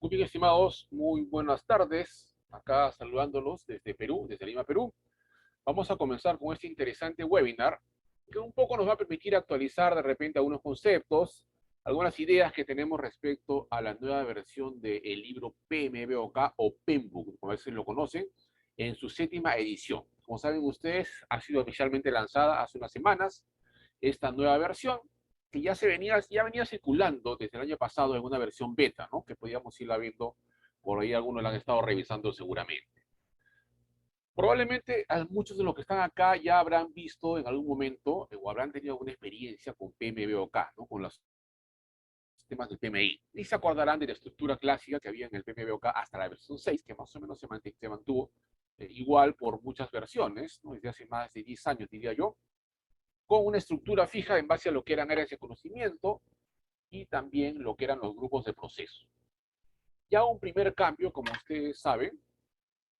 Muy bien, estimados, muy buenas tardes. Acá saludándolos desde Perú, desde Lima, Perú. Vamos a comenzar con este interesante webinar que un poco nos va a permitir actualizar de repente algunos conceptos, algunas ideas que tenemos respecto a la nueva versión del libro PMBOK o PEMBOK, como a veces lo conocen, en su séptima edición. Como saben ustedes, ha sido oficialmente lanzada hace unas semanas esta nueva versión que ya venía circulando desde el año pasado en una versión beta, ¿no? Que podíamos irla viendo, por ahí algunos la han estado revisando seguramente. Probablemente a muchos de los que están acá ya habrán visto en algún momento o habrán tenido alguna experiencia con PMBOK, ¿no? Con los sistemas del PMI. Y se acordarán de la estructura clásica que había en el PMBOK hasta la versión 6, que más o menos se mantuvo igual por muchas versiones, ¿no? Desde hace más de 10 años, diría yo, con una estructura fija en base a lo que eran áreas de conocimiento y también lo que eran los grupos de proceso. Ya un primer cambio, como ustedes saben,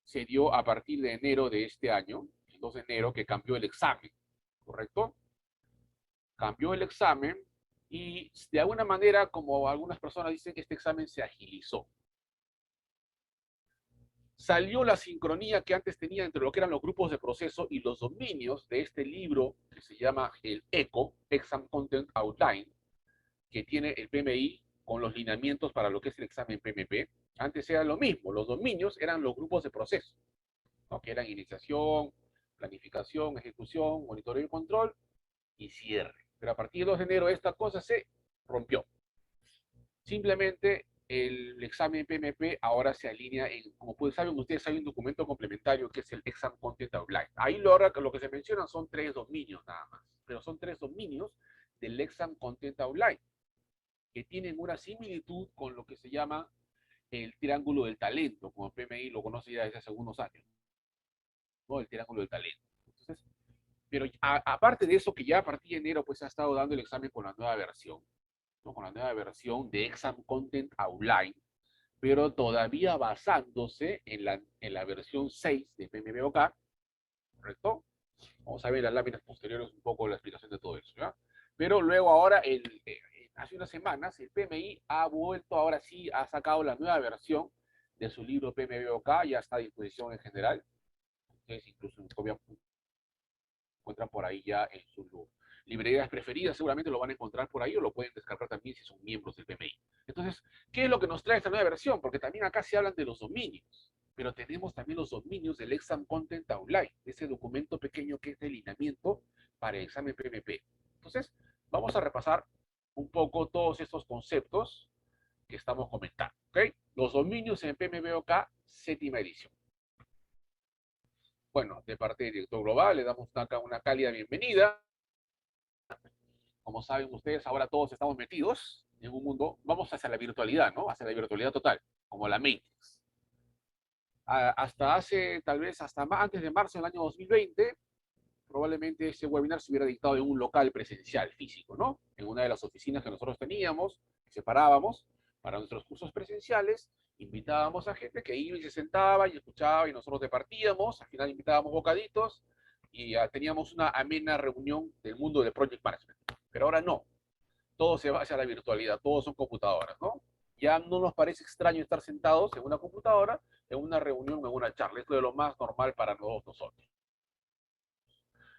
se dio a partir de enero de este año, el 2 de enero, que cambió el examen, ¿correcto? Cambió el examen y de alguna manera, como algunas personas dicen, este examen se agilizó. Salió la sincronía que antes tenía entre lo que eran los grupos de proceso y los dominios de este libro que se llama el ECO, Exam Content Outline, que tiene el PMI con los lineamientos para lo que es el examen PMP. Antes era lo mismo, los dominios eran los grupos de proceso, ¿no? Que eran iniciación, planificación, ejecución, monitoreo y control y cierre. Pero a partir del 2 de enero esta cosa se rompió. Simplemente el examen PMP ahora se alinea en, como saben ustedes, hay un documento complementario que es el Exam Content Outline. Ahí lo que se menciona son 3 dominios nada más, pero son 3 dominios del Exam Content Outline que tienen una similitud con lo que se llama el triángulo del talento, como PMI lo conoce ya desde hace algunos años, ¿no? El triángulo del talento. Entonces, pero aparte de eso, que ya a partir de enero pues ha estado dando el examen con la nueva versión, ¿no? Con la nueva versión de Exam Content Outline, pero todavía basándose en la versión 6 de PMBOK, ¿correcto? Vamos a ver las láminas posteriores un poco la explicación de todo eso, ¿ya? Pero luego ahora, hace unas semanas, el PMI ha vuelto, ahora sí, ha sacado la nueva versión de su libro PMBOK, ya está a disposición en general. Ustedes incluso encuentran por ahí ya en sus librerías preferidas, seguramente lo van a encontrar por ahí o lo pueden descargar también si son miembros del PMI. Entonces, ¿qué es lo que nos trae esta nueva versión? Porque también acá se hablan de los dominios, pero tenemos también los dominios del Exam Content Online, ese documento pequeño que es de lineamiento para el examen PMP. Entonces, vamos a repasar un poco todos estos conceptos que estamos comentando. ¿Ok? Los dominios en PMBOK, séptima edición. Bueno, de parte del director global, le damos acá una cálida bienvenida. Como saben ustedes, ahora todos estamos metidos en un mundo, vamos hacia la virtualidad, ¿no? Hacia la virtualidad total, como la Matrix. Hasta hace, tal vez, antes de marzo del año 2020, probablemente ese webinar se hubiera dictado en un local presencial, físico, ¿no? En una de las oficinas que nosotros teníamos, que separábamos para nuestros cursos presenciales, invitábamos a gente que iba y se sentaba y escuchaba y nosotros departíamos, al final invitábamos bocaditos y teníamos una amena reunión del mundo de Project Management. Pero ahora no, todo se va hacia la virtualidad, todos son computadoras, ¿no? Ya no nos parece extraño estar sentados en una computadora, en una reunión, en una charla. Esto es lo más normal para todos nosotros.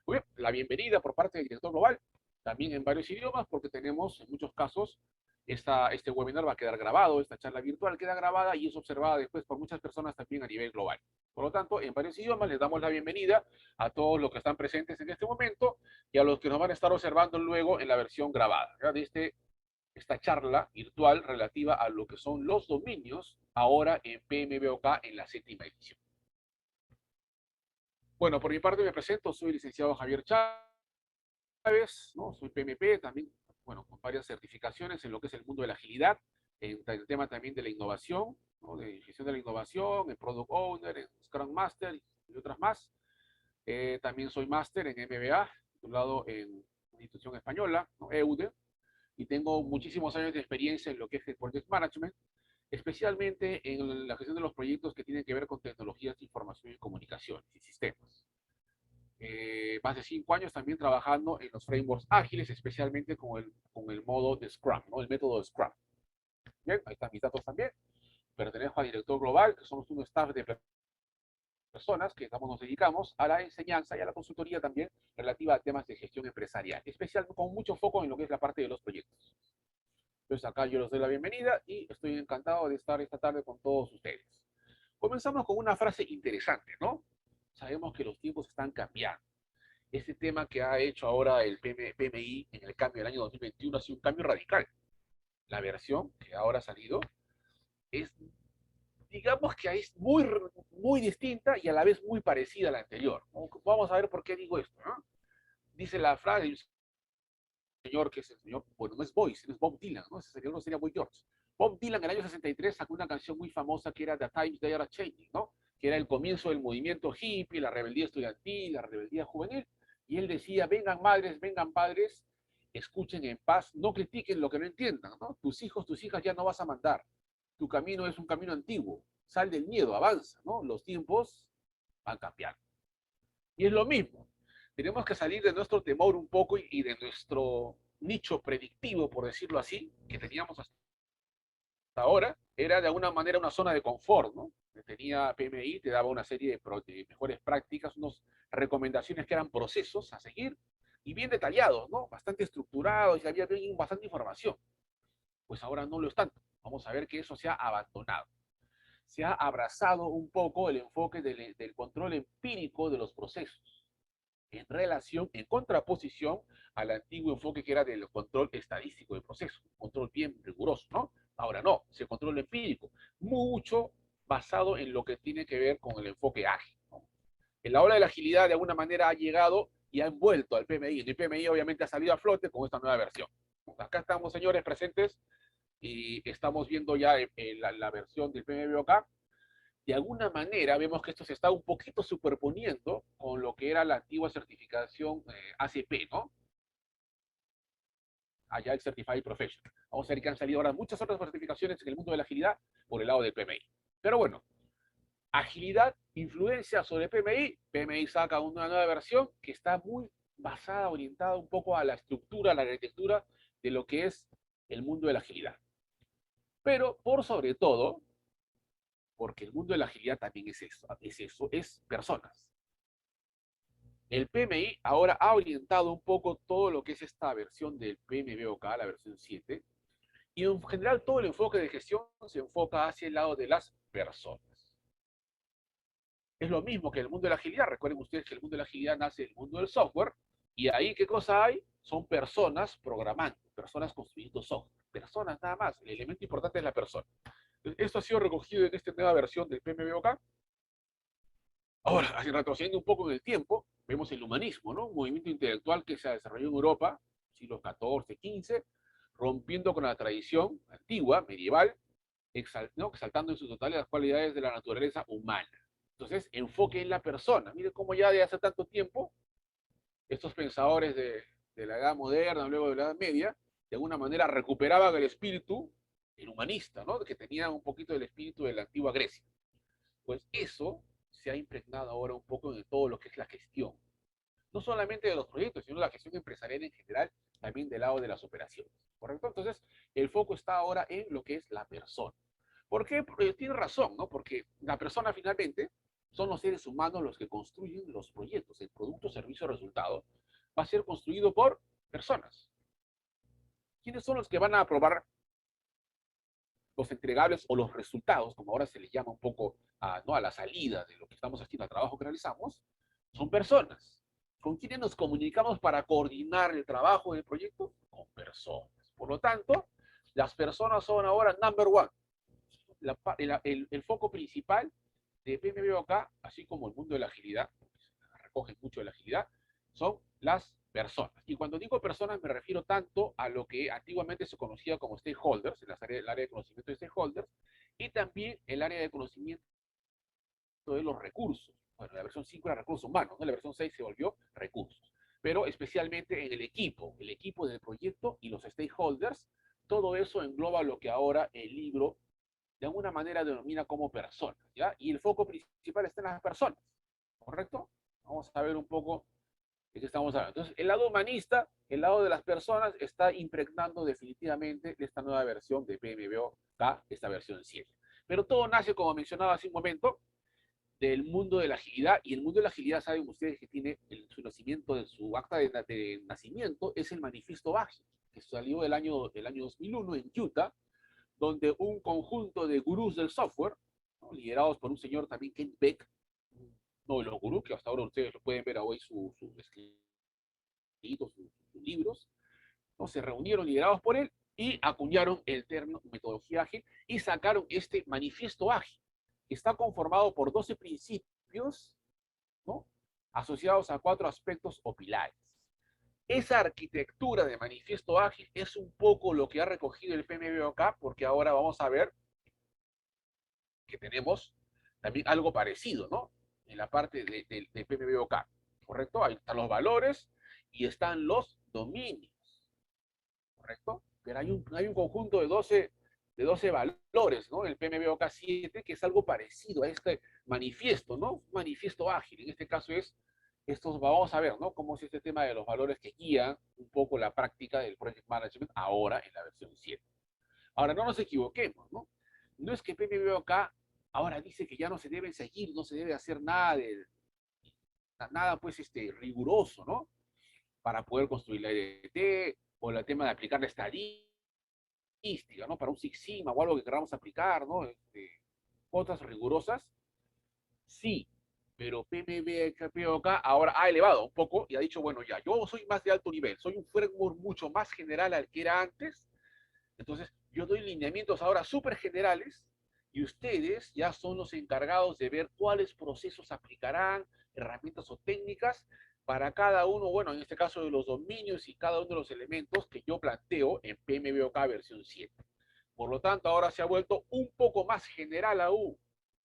Muy bien, la bienvenida por parte del director global, también en varios idiomas, porque tenemos en muchos casos, este webinar va a quedar grabado, esta charla virtual queda grabada y es observada después por muchas personas también a nivel global. Por lo tanto, en varios idiomas les damos la bienvenida a todos los que están presentes en este momento y a los que nos van a estar observando luego en la versión grabada, ¿ya? De esta charla virtual relativa a lo que son los dominios ahora en PMBOK en la séptima edición. Bueno, por mi parte me presento, soy el licenciado Javier Chávez, ¿no? Soy PMP, también, bueno, con varias certificaciones en lo que es el mundo de la agilidad, en el tema también de la innovación, ¿no? De gestión de la innovación, en Product Owner, en Scrum Master y otras más. También soy máster en MBA, titulado en una institución española, ¿no? EUDE, y tengo muchísimos años de experiencia en lo que es el Project Management, especialmente en la gestión de los proyectos que tienen que ver con tecnologías de información y comunicaciones y sistemas. Más de 5 años también trabajando en los frameworks ágiles, especialmente con el modo de Scrum, ¿no? El método de Scrum. Bien, ahí están mis datos también. pertenezco a Director Global, que somos un staff de personas que nos dedicamos a la enseñanza y a la consultoría también relativa a temas de gestión empresarial, especial con mucho foco en lo que es la parte de los proyectos. Entonces acá yo les doy la bienvenida y estoy encantado de estar esta tarde con todos ustedes. Comenzamos con una frase interesante, ¿no? Sabemos que los tiempos están cambiando. Este tema que ha hecho ahora el PMI en el cambio del año 2021 ha sido un cambio radical. La versión que ahora ha salido es, digamos que es muy distinta y a la vez muy parecida a la anterior. Vamos a ver por qué digo esto, ¿no? Dice la frase de un señor que es el señor, bueno, no es Boyce, es Bob Dylan, ¿no? Ese señor no sería Boy George. Bob Dylan en el año 63 sacó una canción muy famosa que era The Times They Are Changing, ¿no? Que era el comienzo del movimiento hippie, la rebeldía estudiantil, la rebeldía juvenil. Y él decía, vengan madres, vengan padres, escuchen en paz, no critiquen lo que no entiendan, ¿no? Tus hijos, tus hijas ya no vas a mandar. Tu camino es un camino antiguo. Sal del miedo, avanza, ¿no? Los tiempos van cambiando. Y es lo mismo. Tenemos que salir de nuestro temor un poco y de nuestro nicho predictivo, por decirlo así, que teníamos hasta ahora. Era de alguna manera una zona de confort, ¿no? Tenía PMI, te daba una serie de mejores prácticas, unas recomendaciones que eran procesos a seguir y bien detallados, ¿no? Bastante estructurados y había bastante información. Pues ahora no lo es tanto. Vamos a ver que eso se ha abandonado. Se ha abrazado un poco el enfoque del control empírico de los procesos en relación, en contraposición al antiguo enfoque que era del control estadístico del proceso, un control bien riguroso, ¿no? Ahora no, es el control empírico, mucho basado en lo que tiene que ver con el enfoque ágil, ¿no? En la ola de la agilidad de alguna manera ha llegado y ha envuelto al PMI, y el PMI obviamente ha salido a flote con esta nueva versión. Acá estamos, señores, presentes, y estamos viendo ya la versión del PMBOK. De alguna manera vemos que esto se está un poquito superponiendo con lo que era la antigua certificación ACP, ¿no? Allá el Certified Professional. Vamos a ver que han salido ahora muchas otras certificaciones en el mundo de la agilidad por el lado del PMI. Pero bueno, agilidad, influencia sobre PMI. PMI saca una nueva versión que está muy basada, orientada un poco a la estructura, a la arquitectura de lo que es el mundo de la agilidad. Pero por sobre todo, porque el mundo de la agilidad también es personas. El PMI ahora ha orientado un poco todo lo que es esta versión del PMBOK, la versión 7, y en general todo el enfoque de gestión se enfoca hacia el lado de las personas. Es lo mismo que el mundo de la agilidad. Recuerden ustedes que el mundo de la agilidad nace del mundo del software, y ahí ¿qué cosa hay? Son personas programando, personas construyendo software, personas nada más. El elemento importante es la persona. Esto ha sido recogido en esta nueva versión del PMBOK. Ahora, así retrocediendo un poco en el tiempo, vemos el humanismo, ¿no? Un movimiento intelectual que se desarrolló en Europa, siglos XIV, XV, rompiendo con la tradición antigua, medieval, ¿no? Exaltando en su totalidad las cualidades de la naturaleza humana. Entonces, enfoque en la persona. Mire cómo ya de hace tanto tiempo, estos pensadores de la Edad Moderna, luego de la Edad Media, de alguna manera recuperaban el espíritu, el humanista, ¿no? Que tenían un poquito del espíritu de la antigua Grecia. Pues eso se ha impregnado ahora un poco en todo lo que es la gestión. No solamente de los proyectos, sino la gestión empresarial en general, también del lado de las operaciones. ¿Correcto? Entonces, el foco está ahora en lo que es la persona. ¿Por qué? Porque tiene razón, ¿no? Porque la persona finalmente son los seres humanos los que construyen los proyectos. El producto, servicio, resultado va a ser construido por personas. ¿Quiénes son los que van a aprobar los entregables o los resultados, como ahora se les llama un poco ¿no? a la salida de lo que estamos haciendo, al trabajo que realizamos? Son personas. ¿Con quiénes nos comunicamos para coordinar el trabajo del proyecto? Con personas. Por lo tanto, las personas son ahora number one. El foco principal de PMBOK, así como el mundo de la agilidad, recoge mucho de la agilidad, son las personas. Y cuando digo personas me refiero tanto a lo que antiguamente se conocía como stakeholders, el área de conocimiento de stakeholders, y también el área de conocimiento de los recursos. Bueno, la versión 5 era recursos humanos, ¿no? La versión 6 se volvió recursos. Pero especialmente en el equipo del proyecto y los stakeholders, todo eso engloba lo que ahora el libro de alguna manera denomina como personas, ¿ya? Y el foco principal está en las personas, ¿correcto? Vamos a ver un poco de qué estamos hablando. Entonces, el lado humanista, el lado de las personas, está impregnando definitivamente esta nueva versión de PMBOK, esta versión 7. Pero todo nace, como mencionaba hace un momento, del mundo de la agilidad, y el mundo de la agilidad, saben ustedes que tiene su nacimiento, de su acta de nacimiento, es el Manifiesto Ágil, que salió el año 2001 en Utah, donde un conjunto de gurús del software, ¿no?, liderados por un señor también, Ken Beck, uno de los gurús, que hasta ahora ustedes lo pueden ver hoy sus escritos, sus libros, ¿no?, se reunieron liderados por él y acuñaron el término metodología ágil y sacaron este manifiesto ágil, que está conformado por 12 principios, ¿no?, asociados a 4 aspectos o pilares. Esa arquitectura de manifiesto ágil es un poco lo que ha recogido el PMBOK, porque ahora vamos a ver que tenemos también algo parecido, ¿no?, en la parte del PMBOK, ¿correcto? Ahí están los valores y están los dominios, ¿correcto? Pero hay un conjunto de 12 valores, ¿no?, el PMBOK 7, que es algo parecido a este manifiesto, ¿no? Un manifiesto ágil. En este caso es, estos, vamos a ver, ¿no?, cómo es este tema de los valores que guían un poco la práctica del Project Management ahora en la versión 7. Ahora, no nos equivoquemos, ¿no? No es que PMBOK ahora dice que ya no se debe seguir, no se debe hacer nada nada pues riguroso, ¿no?, para poder construir la EDT, o el tema de aplicar la estadística, ¿no?, para un Six Sigma o algo que queramos aplicar, ¿no?, cuotas rigurosas, sí, pero PMBOK ahora ha elevado un poco y ha dicho, bueno, ya, yo soy más de alto nivel, soy un framework mucho más general al que era antes, entonces yo doy lineamientos ahora súper generales y ustedes ya son los encargados de ver cuáles procesos aplicarán, herramientas o técnicas para cada uno, bueno, en este caso de los dominios y cada uno de los elementos que yo planteo en PMBOK versión 7. Por lo tanto, ahora se ha vuelto un poco más general aún.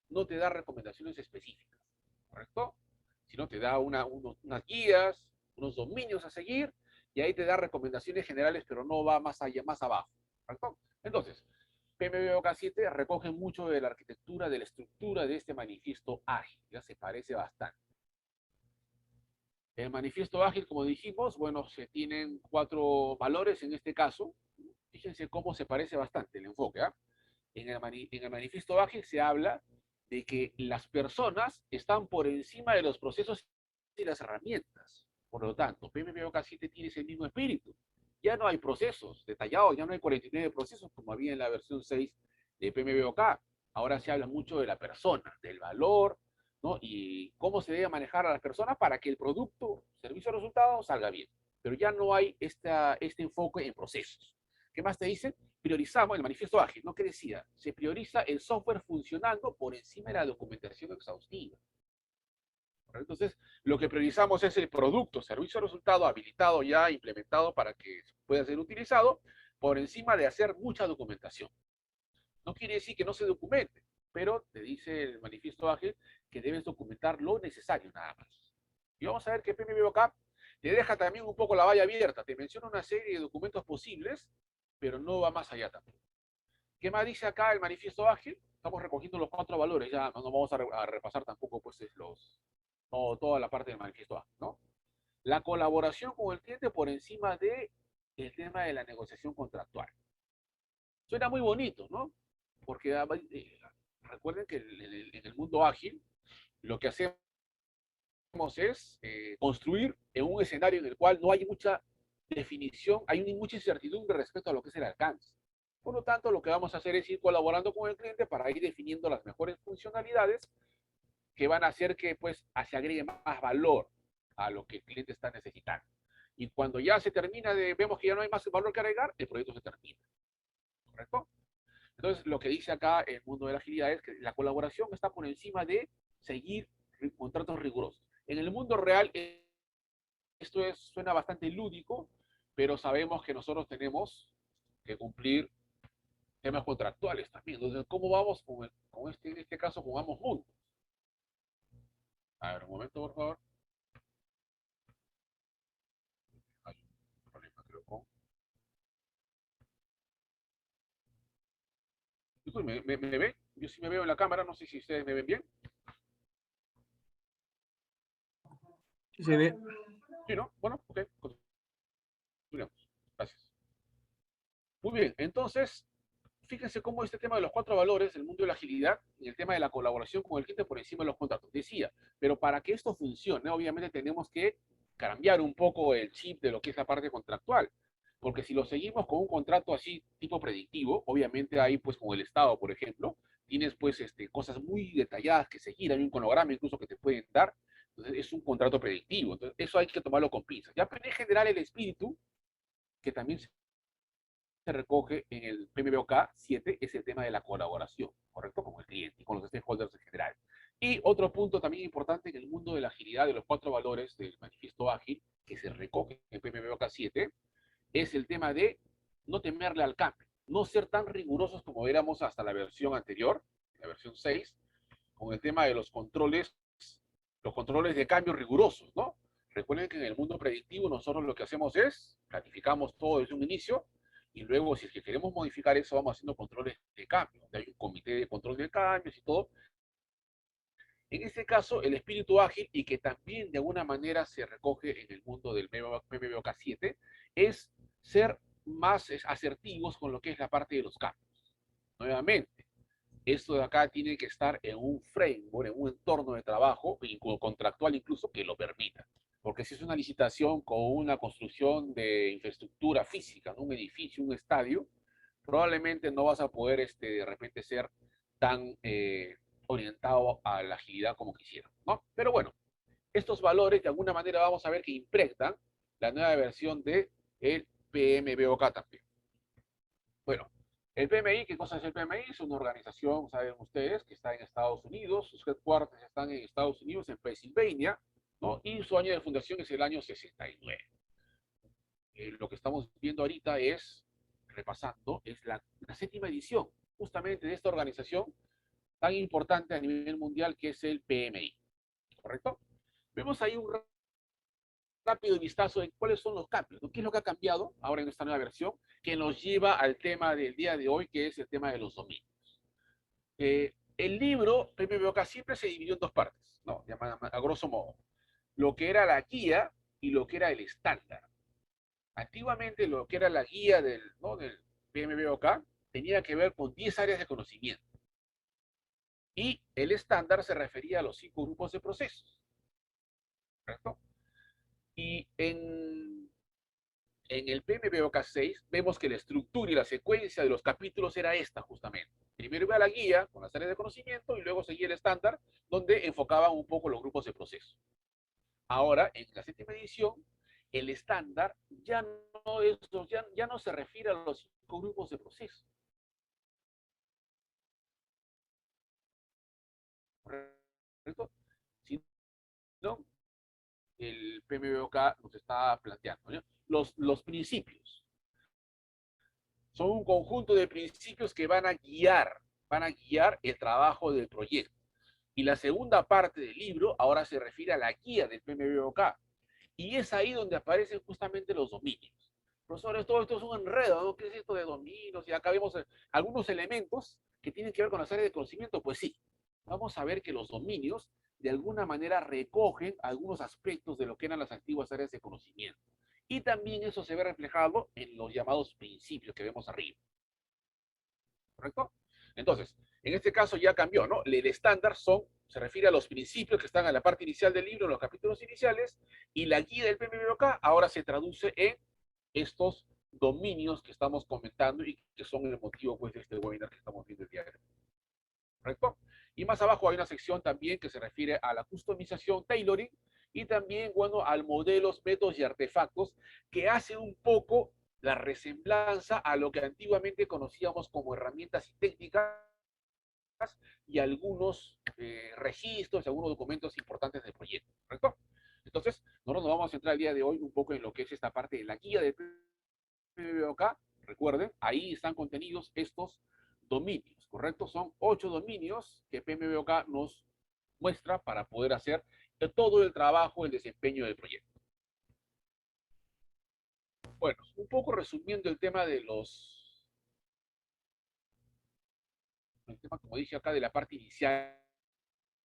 No te da recomendaciones específicas, ¿correcto? Sino te da unas guías, unos dominios a seguir, y ahí te da recomendaciones generales, pero no va más allá, más abajo, ¿correcto? Entonces, PMBOK 7 recoge mucho de la arquitectura, de la estructura de este manifiesto ágil, ya se parece bastante. El manifiesto ágil, como dijimos, bueno, se tienen 4 valores en este caso. Fíjense cómo se parece bastante el enfoque, ¿ah? En el manifiesto ágil se habla de que las personas están por encima de los procesos y las herramientas. Por lo tanto, PMBOK 7 tiene ese mismo espíritu. Ya no hay procesos detallados, ya no hay 49 procesos como había en la versión 6 de PMBOK. Ahora se habla mucho de la persona, del valor, ¿no?, y cómo se debe manejar a las personas para que el producto, servicio o resultado salga bien. Pero ya no hay este enfoque en procesos. ¿Qué más te dicen? Priorizamos el manifiesto ágil, ¿no?, que decía, se prioriza el software funcionando por encima de la documentación exhaustiva. Entonces, lo que priorizamos es el producto, servicio o resultado habilitado ya, implementado para que pueda ser utilizado, por encima de hacer mucha documentación. No quiere decir que no se documente, pero te dice el manifiesto ágil que debes documentar lo necesario nada más. Y vamos a ver que PMBOK te deja también un poco la valla abierta, te menciona una serie de documentos posibles, pero no va más allá tampoco. ¿Qué más dice acá el manifiesto ágil? Estamos recogiendo los 4 valores, ya no vamos a repasar tampoco pues toda la parte del manifiesto ágil, ¿no? La colaboración con el cliente por encima de el tema de la negociación contractual. Suena muy bonito, ¿no? Porque recuerden que en el mundo ágil lo que hacemos es construir en un escenario en el cual no hay mucha definición, hay mucha incertidumbre respecto a lo que es el alcance. Por lo tanto, lo que vamos a hacer es ir colaborando con el cliente para ir definiendo las mejores funcionalidades que van a hacer que pues se agregue más valor a lo que el cliente está necesitando. Y cuando ya se termina vemos que ya no hay más valor que agregar, el proyecto se termina. ¿Correcto? Entonces, lo que dice acá el mundo de la agilidad es que la colaboración está por encima de seguir contratos rigurosos. En el mundo real, esto suena bastante lúdico, pero sabemos que nosotros tenemos que cumplir temas contractuales también. Entonces, ¿cómo vamos en este caso, cómo vamos juntos? A ver, un momento, por favor. Hay un problema, creo, ¿Me ven? Yo sí me veo en la cámara, no sé si ustedes me ven bien. Sí, se ve. Sí, ¿no? Bueno, ok, continuamos. Gracias. Muy bien, entonces, fíjense cómo este tema de los 4 valores, el mundo de la agilidad, y el tema de la colaboración con el cliente por encima de los contratos. Decía, pero para que esto funcione, obviamente tenemos que cambiar un poco el chip de lo que es la parte contractual. Porque si lo seguimos con un contrato así, tipo predictivo, obviamente ahí, pues, con el Estado, por ejemplo, tienes, pues, cosas muy detalladas que seguir, hay un cronograma incluso que te pueden dar. Entonces, es un contrato predictivo. Entonces, eso hay que tomarlo con pinzas. Ya, pero en general, el espíritu, que también se recoge en el PMBOK 7 es el tema de la colaboración, ¿correcto? Con el cliente y con los stakeholders en general. Y otro punto también importante en el mundo de la agilidad, de los 4 valores del manifiesto ágil, que se recoge en el PMBOK 7, es el tema de no temerle al cambio, no ser tan rigurosos como éramos hasta la versión anterior, la versión 6, con el tema de los controles de cambio rigurosos, ¿no? Recuerden que en el mundo predictivo nosotros lo que hacemos es planificamos todo desde un inicio y luego si es que queremos modificar eso vamos haciendo controles de cambio, donde hay un comité de control de cambios y todo. En este caso, el espíritu ágil y que también de alguna manera se recoge en el mundo del PMBOK 7 es ser más asertivos con lo que es la parte de los cambios. Nuevamente, esto de acá tiene que estar en un framework, en un entorno de trabajo, contractual incluso, que lo permita. Porque si es una licitación con una construcción de infraestructura física, ¿no? Un edificio, un estadio, probablemente no vas a poder de repente ser tan orientado a la agilidad como quisieran, ¿no? Pero bueno, estos valores de alguna manera vamos a ver que impregnan la nueva versión de el PMBOK también. Bueno, el PMI, ¿qué cosa es el PMI? Es una organización, saben ustedes, que está en Estados Unidos, sus headquarters están en Estados Unidos, en Pensilvania, ¿no? Y su año de fundación es el año 69. Lo que estamos viendo ahorita es, repasando, es la 7ª edición, justamente de esta organización tan importante a nivel mundial que es el PMI, ¿correcto? Vemos ahí un rápido vistazo de cuáles son los cambios, ¿no? ¿Qué es lo que ha cambiado ahora en esta nueva versión? Que nos lleva al tema del día de hoy, que es el tema de los dominios. El libro PMBOK siempre se dividió en 2 partes, ¿no? A grosso modo. Lo que era la guía y lo que era el estándar. Antiguamente lo que era la guía ¿no? del PMBOK tenía que ver con 10 áreas de conocimiento. Y el estándar se refería a los 5 grupos de procesos. ¿Correcto? Y en el PMBOK 6 vemos que la estructura y la secuencia de los capítulos era esta justamente. Primero iba la guía con las áreas de conocimiento y luego seguía el estándar donde enfocaban un poco los grupos de proceso. Ahora, en la 7ª edición, el estándar ya no se refiere a los 5 grupos de proceso. ¿Correcto? Sino el PMBOK nos está planteando, ¿no? Los principios son un conjunto de principios que van a guiar el trabajo del proyecto. Y la segunda parte del libro ahora se refiere a la guía del PMBOK. Y es ahí donde aparecen justamente los dominios. Profesores, todo esto es un enredo, ¿no? ¿Qué es esto de dominios? Y acá vemos algunos elementos que tienen que ver con las áreas de conocimiento. Pues sí, vamos a ver que los dominios de alguna manera recogen algunos aspectos de lo que eran las antiguas áreas de conocimiento. Y también eso se ve reflejado en los llamados principios que vemos arriba. ¿Correcto? Entonces, en este caso ya cambió, ¿no? El estándar se refiere a los principios que están en la parte inicial del libro, en los capítulos iniciales, y la guía del PMBOK ahora se traduce en estos dominios que estamos comentando y que son el motivo pues, de este webinar que estamos viendo el día de hoy. ¿Correcto? Y más abajo hay una sección también que se refiere a la customización, tailoring, y también, bueno, al modelos, métodos y artefactos que hacen un poco la resemblanza a lo que antiguamente conocíamos como herramientas y técnicas y algunos registros, algunos documentos importantes del proyecto, ¿correcto? Entonces, nosotros nos vamos a centrar el día de hoy un poco en lo que es esta parte de la guía del PMBOK. Recuerden, ahí están contenidos estos dominios, ¿correcto? Son 8 dominios que PMBOK nos muestra para poder hacer todo el trabajo, el desempeño del proyecto. Bueno, un poco resumiendo el tema como dije acá, de la parte inicial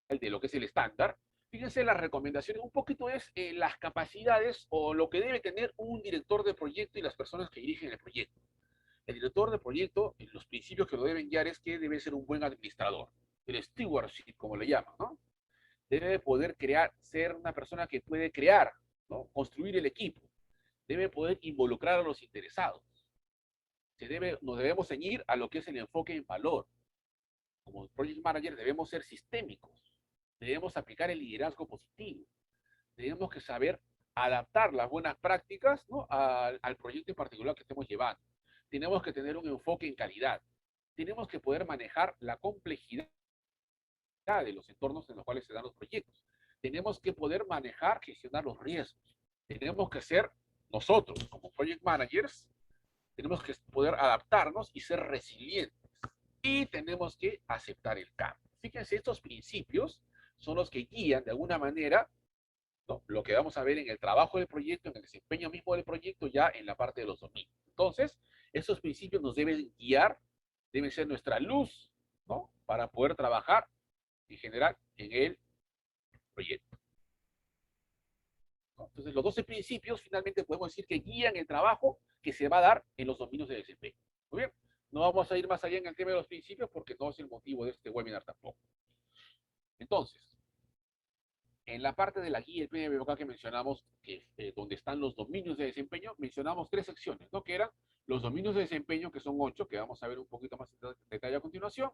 de lo que es el estándar. Fíjense las recomendaciones, un poquito es las capacidades o lo que debe tener un director de proyecto y las personas que dirigen el proyecto. El director de proyecto, los principios que lo deben guiar es que debe ser un buen administrador. El stewardship, como le llaman, ¿no? Debe poder crear, ser una persona que puede crear, ¿no? Construir el equipo. Debe poder involucrar a los interesados. Nos debemos ceñir a lo que es el enfoque en valor. Como project manager debemos ser sistémicos. Debemos aplicar el liderazgo positivo. Tenemos que saber adaptar las buenas prácticas, ¿no? al proyecto en particular que estemos llevando. Tenemos que tener un enfoque en calidad. Tenemos que poder manejar la complejidad de los entornos en los cuales se dan los proyectos. Tenemos que poder manejar, gestionar los riesgos. Tenemos que ser nosotros, como project managers, tenemos que poder adaptarnos y ser resilientes. Y tenemos que aceptar el cambio. Fíjense, estos principios son los que guían de alguna manera, ¿no?, lo que vamos a ver en el trabajo del proyecto, en el desempeño mismo del proyecto, ya en la parte de los dominios. Entonces, esos principios nos deben guiar, deben ser nuestra luz, ¿no?, para poder trabajar en general en el proyecto, ¿no? Entonces, los 12 principios finalmente podemos decir que guían el trabajo que se va a dar en los dominios de desempeño. Muy bien, no vamos a ir más allá en el tema de los principios porque no es el motivo de este webinar tampoco. Entonces, en la parte de la guía del PMBOK que mencionamos, que, donde están los dominios de desempeño, mencionamos 3 secciones, ¿no?, que eran los dominios de desempeño, que son 8, que vamos a ver un poquito más en detalle a continuación.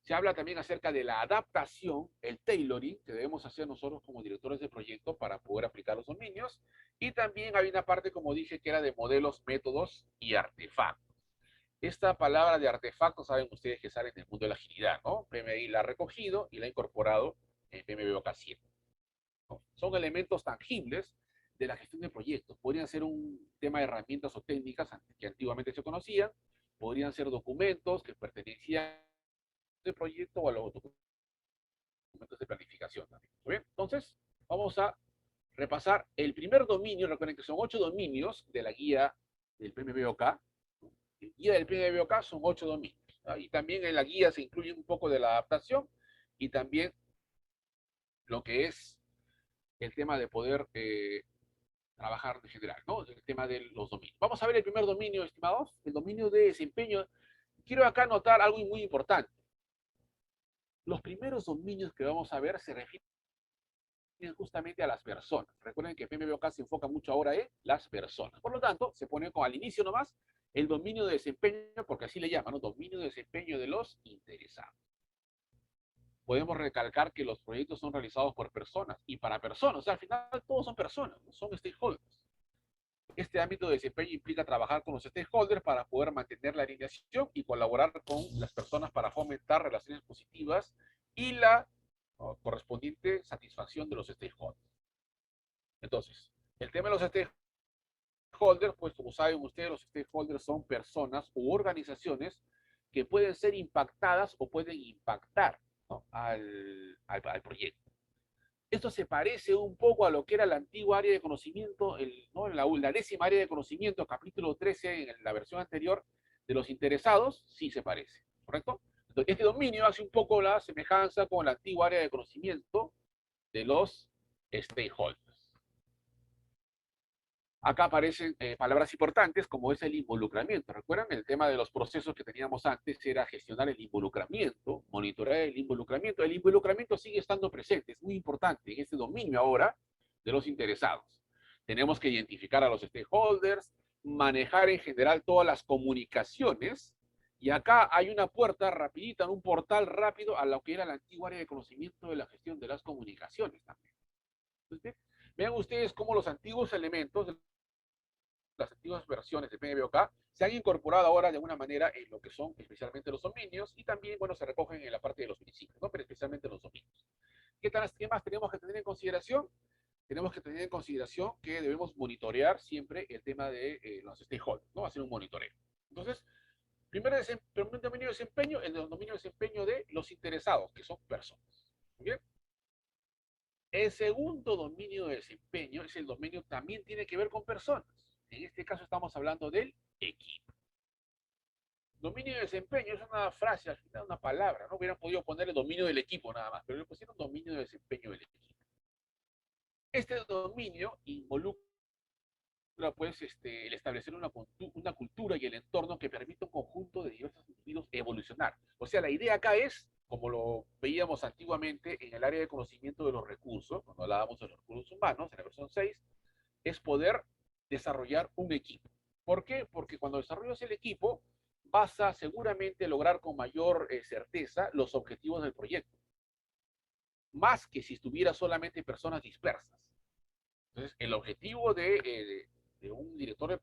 Se habla también acerca de la adaptación, el tailoring, que debemos hacer nosotros como directores de proyecto para poder aplicar los dominios. Y también hay una parte, como dije, que era de modelos, métodos y artefactos. Esta palabra de artefactos, saben ustedes que sale del mundo de la agilidad, ¿no? PMI la ha recogido y la ha incorporado en PMBOK 7. ¿No? Son elementos tangibles de la gestión de proyectos. Podrían ser un tema de herramientas o técnicas que antiguamente se conocían, podrían ser documentos que pertenecían del proyecto o a los documentos de planificación también. ¿Muy bien? Entonces, vamos a repasar el primer dominio. Recuerden que son 8 dominios de la guía del PMBOK. La guía del PMBOK son 8 dominios, ¿no? Y también en la guía se incluye un poco de la adaptación y también lo que es el tema de poder trabajar en general, ¿no? El tema de los dominios. Vamos a ver el primer dominio, estimados, el dominio de desempeño. Quiero acá notar algo muy importante. Los primeros dominios que vamos a ver se refieren justamente a las personas. Recuerden que PMBOK se enfoca mucho ahora en las personas. Por lo tanto, se pone al inicio nomás el dominio de desempeño, porque así le llaman, ¿no? Dominio de desempeño de los interesados. Podemos recalcar que los proyectos son realizados por personas y para personas. O sea, al final todos son personas, ¿no? Son stakeholders. Este ámbito de desempeño implica trabajar con los stakeholders para poder mantener la alineación y colaborar con las personas para fomentar relaciones positivas y la correspondiente satisfacción de los stakeholders. Entonces, el tema de los stakeholders, pues como saben ustedes, los stakeholders son personas u organizaciones que pueden ser impactadas o pueden impactar, ¿no?, al proyecto. Esto se parece un poco a lo que era la antigua área de conocimiento, ¿no?, la 10ª área de conocimiento, capítulo 13, en la versión anterior, de los interesados. Sí se parece, ¿correcto? Entonces, este dominio hace un poco la semejanza con la antigua área de conocimiento de los stakeholders. Acá aparecen palabras importantes como es el involucramiento. ¿Recuerdan? El tema de los procesos que teníamos antes era gestionar el involucramiento, monitorear el involucramiento. El involucramiento sigue estando presente, es muy importante en este dominio ahora de los interesados. Tenemos que identificar a los stakeholders, manejar en general todas las comunicaciones, y acá hay una puerta rapidita, un portal rápido a lo que era la antigua área de conocimiento de la gestión de las comunicaciones también. Entonces, vean ustedes cómo los antiguos elementos de las antiguas versiones de PMBOK se han incorporado ahora de alguna manera en lo que son especialmente los dominios, y también, bueno, se recogen en la parte de los principios, ¿no?, pero especialmente los dominios. ¿Qué más tenemos que tener en consideración? Tenemos que tener en consideración que debemos monitorear siempre el tema de los stakeholders, ¿no? Hacer un monitoreo. Entonces, primer dominio de desempeño, el dominio de desempeño de los interesados, que son personas. ¿Muy bien? El segundo dominio de desempeño es el dominio, también tiene que ver con personas. En este caso estamos hablando del equipo. Dominio de desempeño es una frase, al final una palabra, ¿no? Hubieran podido ponerle dominio del equipo nada más, pero le pusieron dominio de desempeño del equipo. Este dominio involucra, pues, el establecer una cultura y el entorno que permita un sea, la idea acá es, como lo veíamos antiguamente en el área de conocimiento de los recursos, cuando hablábamos de los recursos humanos, en la versión 6, es poder desarrollar un equipo. ¿Por qué? Porque cuando desarrollas el equipo, vas a seguramente lograr con mayor certeza los objetivos del proyecto, más que si estuviera solamente personas dispersas. Entonces, el objetivo de un director de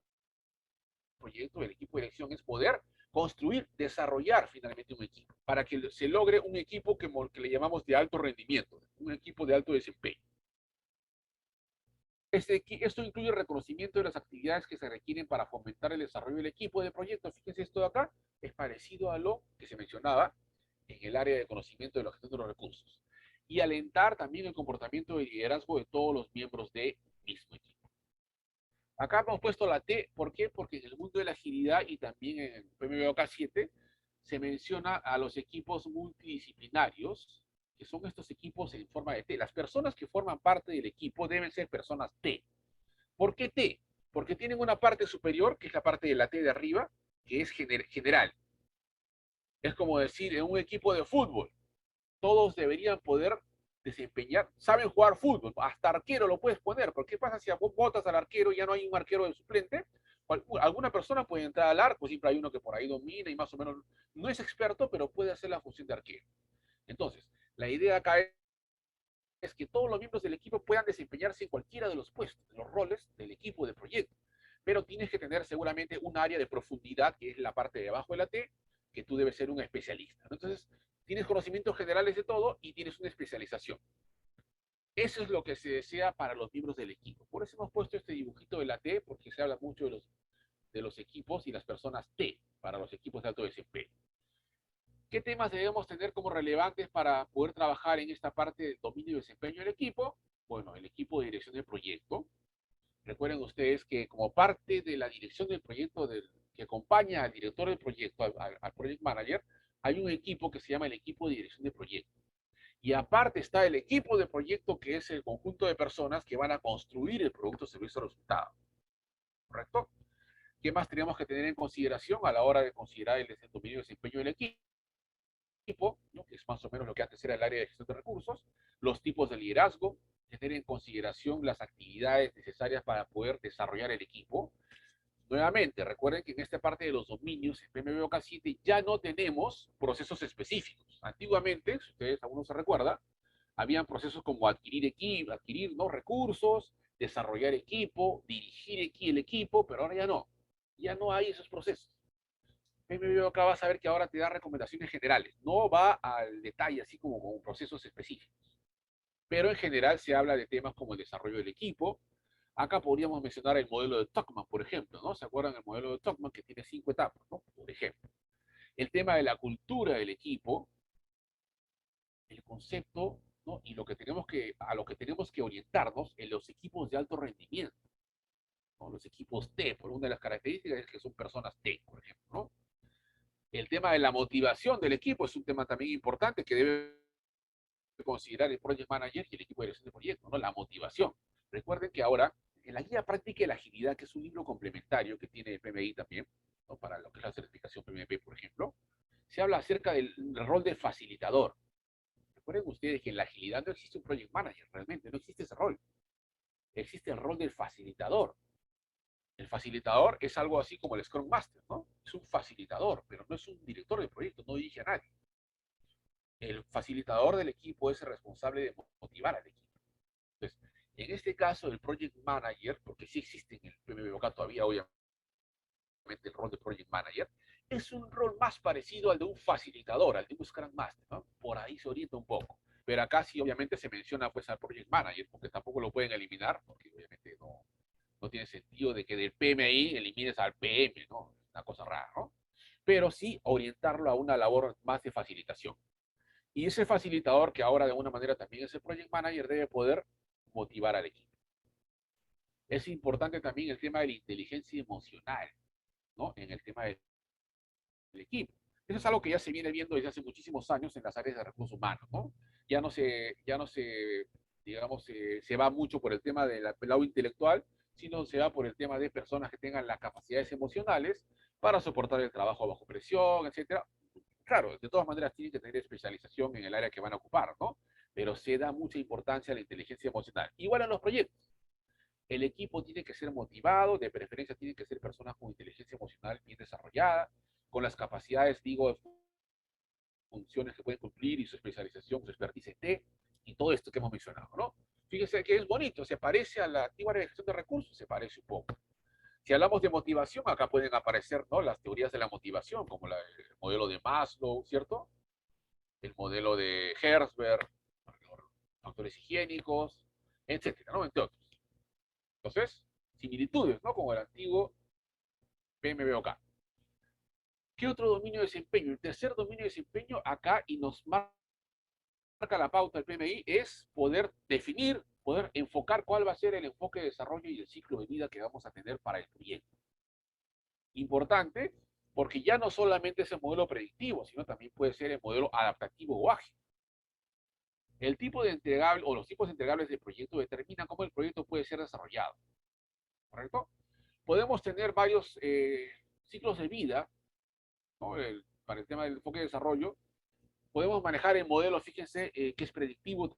proyecto, del equipo de dirección, es poder construir, desarrollar finalmente un equipo, para que se logre un equipo que le llamamos de alto rendimiento, un equipo de alto desempeño. Esto incluye el reconocimiento de las actividades que se requieren para fomentar el desarrollo del equipo de proyecto. Fíjense, esto de acá es parecido a lo que se mencionaba en el área de conocimiento de la gestión de los recursos. Y alentar también el comportamiento de liderazgo de todos los miembros del mismo equipo. Acá hemos puesto la T, ¿por qué? Porque en el mundo de la agilidad y también en PMBOK 7 se menciona a los equipos multidisciplinarios, que son estos equipos en forma de T. Las personas que forman parte del equipo deben ser personas T. ¿Por qué T? Porque tienen una parte superior, que es la parte de la T de arriba, que es general. Es como decir, en un equipo de fútbol, todos deberían poder desempeñar, saben jugar fútbol, hasta arquero lo puedes poner, porque ¿qué pasa si botas al arquero y ya no hay un arquero de suplente? Alguna persona puede entrar al arco, siempre hay uno que por ahí domina y más o menos no es experto, pero puede hacer la función de arquero. Entonces, la idea acá es que todos los miembros del equipo puedan desempeñarse en cualquiera de los puestos, de los roles del equipo de proyecto. Pero tienes que tener seguramente un área de profundidad, que es la parte de abajo de la T, que tú debes ser un especialista. Entonces, tienes conocimientos generales de todo y tienes una especialización. Eso es lo que se desea para los miembros del equipo. Por eso hemos puesto este dibujito de la T, porque se habla mucho de los equipos y las personas T, para los equipos de alto desempeño. ¿Qué temas debemos tener como relevantes para poder trabajar en esta parte del dominio y desempeño del equipo? Bueno, el equipo de dirección del proyecto. Recuerden ustedes que como parte de la dirección del proyecto que acompaña al director del proyecto, al project manager, hay un equipo que se llama el equipo de dirección de proyecto. Y aparte está el equipo de proyecto, que es el conjunto de personas que van a construir el producto, servicio o resultado. ¿Correcto? ¿Qué más tenemos que tener en consideración a la hora de considerar el dominio y desempeño del equipo, ¿no? Que es más o menos lo que antes era el área de gestión de recursos, los tipos de liderazgo, tener en consideración las actividades necesarias para poder desarrollar el equipo? Nuevamente, recuerden que en esta parte de los dominios, en PMBOK 7, ya no tenemos procesos específicos. Antiguamente, si ustedes aún no se recuerdan, habían procesos como adquirir ¿no? recursos, desarrollar equipo, dirigir el equipo, pero ahora ya no. Ya no hay esos procesos. PMBOK va a saber que ahora te da recomendaciones generales. No va al detalle, así como con procesos específicos. Pero en general se habla de temas como el desarrollo del equipo. Acá podríamos mencionar el modelo de Tuckman, por ejemplo, ¿no? ¿Se acuerdan del modelo de Tuckman, que tiene 5 etapas, ¿no? Por ejemplo. El tema de la cultura del equipo, el concepto, ¿no? Y a lo que tenemos que orientarnos en los equipos de alto rendimiento, ¿no? Los equipos T, por una de las características es que son personas T, por ejemplo, ¿no? El tema de la motivación del equipo es un tema también importante que debe considerar el project manager y el equipo de dirección de proyecto, ¿no? La motivación. Recuerden que ahora, en la guía práctica de la agilidad, que es un libro complementario que tiene el PMI también, ¿no? Para lo que es la certificación PMP, por ejemplo, se habla acerca del rol del facilitador. Recuerden ustedes que en la agilidad no existe un project manager, realmente, no existe ese rol. Existe el rol del facilitador. El facilitador es algo así como el Scrum Master, ¿no? Es un facilitador, pero no es un director de proyecto, no dirige a nadie. El facilitador del equipo es el responsable de motivar al equipo. Entonces, en este caso, el Project Manager, porque sí existe en el PMBOK todavía, obviamente, el rol de Project Manager, es un rol más parecido al de un facilitador, al de un Scrum Master, ¿no? Por ahí se orienta un poco. Pero acá sí, obviamente, se menciona pues al Project Manager, porque tampoco lo pueden eliminar, porque obviamente no tiene sentido de que del PMI elimines al PM, ¿no? Es una cosa rara, ¿no? Pero sí orientarlo a una labor más de facilitación. Y ese facilitador, que ahora de alguna manera también es el Project Manager, debe poder motivar al equipo. Es importante también el tema de la inteligencia emocional, ¿no? En el tema del equipo. Eso es algo que ya se viene viendo desde hace muchísimos años en las áreas de recursos humanos, ¿no? Digamos, se va mucho por el tema del lado intelectual, sino se va por el tema de personas que tengan las capacidades emocionales para soportar el trabajo bajo presión, etcétera. claro, de todas maneras tienen que tener especialización en el área que van a ocupar, ¿no? Pero se da mucha importancia a la inteligencia emocional. Igual en los proyectos. El equipo tiene que ser motivado, de preferencia tienen que ser personas con inteligencia emocional bien desarrollada, con las capacidades, digo, de funciones que pueden cumplir y su especialización, su expertise T, y todo esto que hemos mencionado, ¿no? Fíjese que es bonito, se parece a la antigua gestión de recursos, se parece un poco. Si hablamos de motivación, acá pueden aparecer, ¿no?, las teorías de la motivación, como el modelo de Maslow, ¿cierto? El modelo de Herzberg, los factores higiénicos, etcétera, ¿no? Entre otros. Entonces, similitudes, ¿no? Como el antiguo PMBOK. ¿Qué otro dominio de desempeño? El tercer dominio de desempeño acá, y nos marca la pauta del PMI, es poder definir, poder enfocar cuál va a ser el enfoque de desarrollo y el ciclo de vida que vamos a tener para el proyecto. Importante, porque ya no solamente es el modelo predictivo, sino también puede ser el modelo adaptativo o ágil. El tipo de entregable o los tipos de entregables del proyecto determinan cómo el proyecto puede ser desarrollado. ¿Correcto? Podemos tener varios ciclos de vida, ¿no? Para el tema del enfoque de desarrollo. Podemos manejar el modelo, fíjense, que es predictivo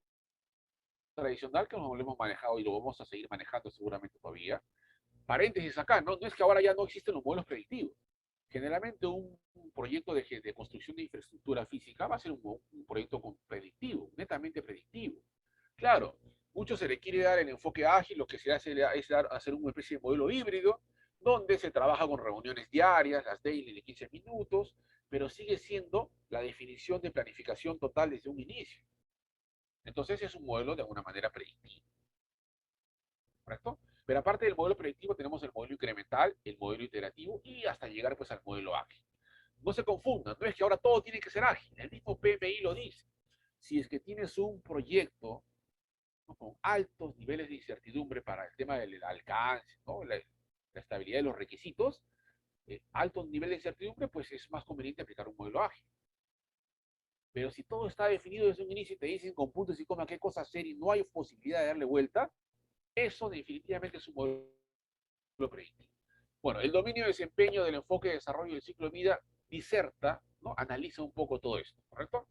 tradicional, que lo hemos manejado y lo vamos a seguir manejando seguramente todavía. Paréntesis acá, ¿no? No es que ahora ya no existen los modelos predictivos. Generalmente un proyecto de construcción de infraestructura física va a ser un proyecto predictivo, netamente predictivo. Claro, mucho se le quiere dar el enfoque ágil, lo que se hace es hacer una especie de modelo híbrido, donde se trabaja con reuniones diarias, las daily de 15 minutos, pero sigue siendo la definición de planificación total desde un inicio. Entonces es un modelo de alguna manera predictivo, ¿correcto? Pero aparte del modelo predictivo tenemos el modelo incremental, el modelo iterativo y hasta llegar pues al modelo ágil. No se confundan, no es que ahora todo tiene que ser ágil, el mismo PMI lo dice. Si es que tienes un proyecto, ¿no?, con altos niveles de incertidumbre para el tema del alcance, ¿no?, la estabilidad de los requisitos, altos niveles de incertidumbre, pues es más conveniente aplicar un modelo ágil. Pero si todo está definido desde un inicio y te dicen con puntos y comas qué cosa hacer y no hay posibilidad de darle vuelta, eso definitivamente es un modelo predictivo. Bueno, el dominio de desempeño del enfoque de desarrollo del ciclo de vida diserta, ¿no?, analiza un poco todo esto, ¿correcto?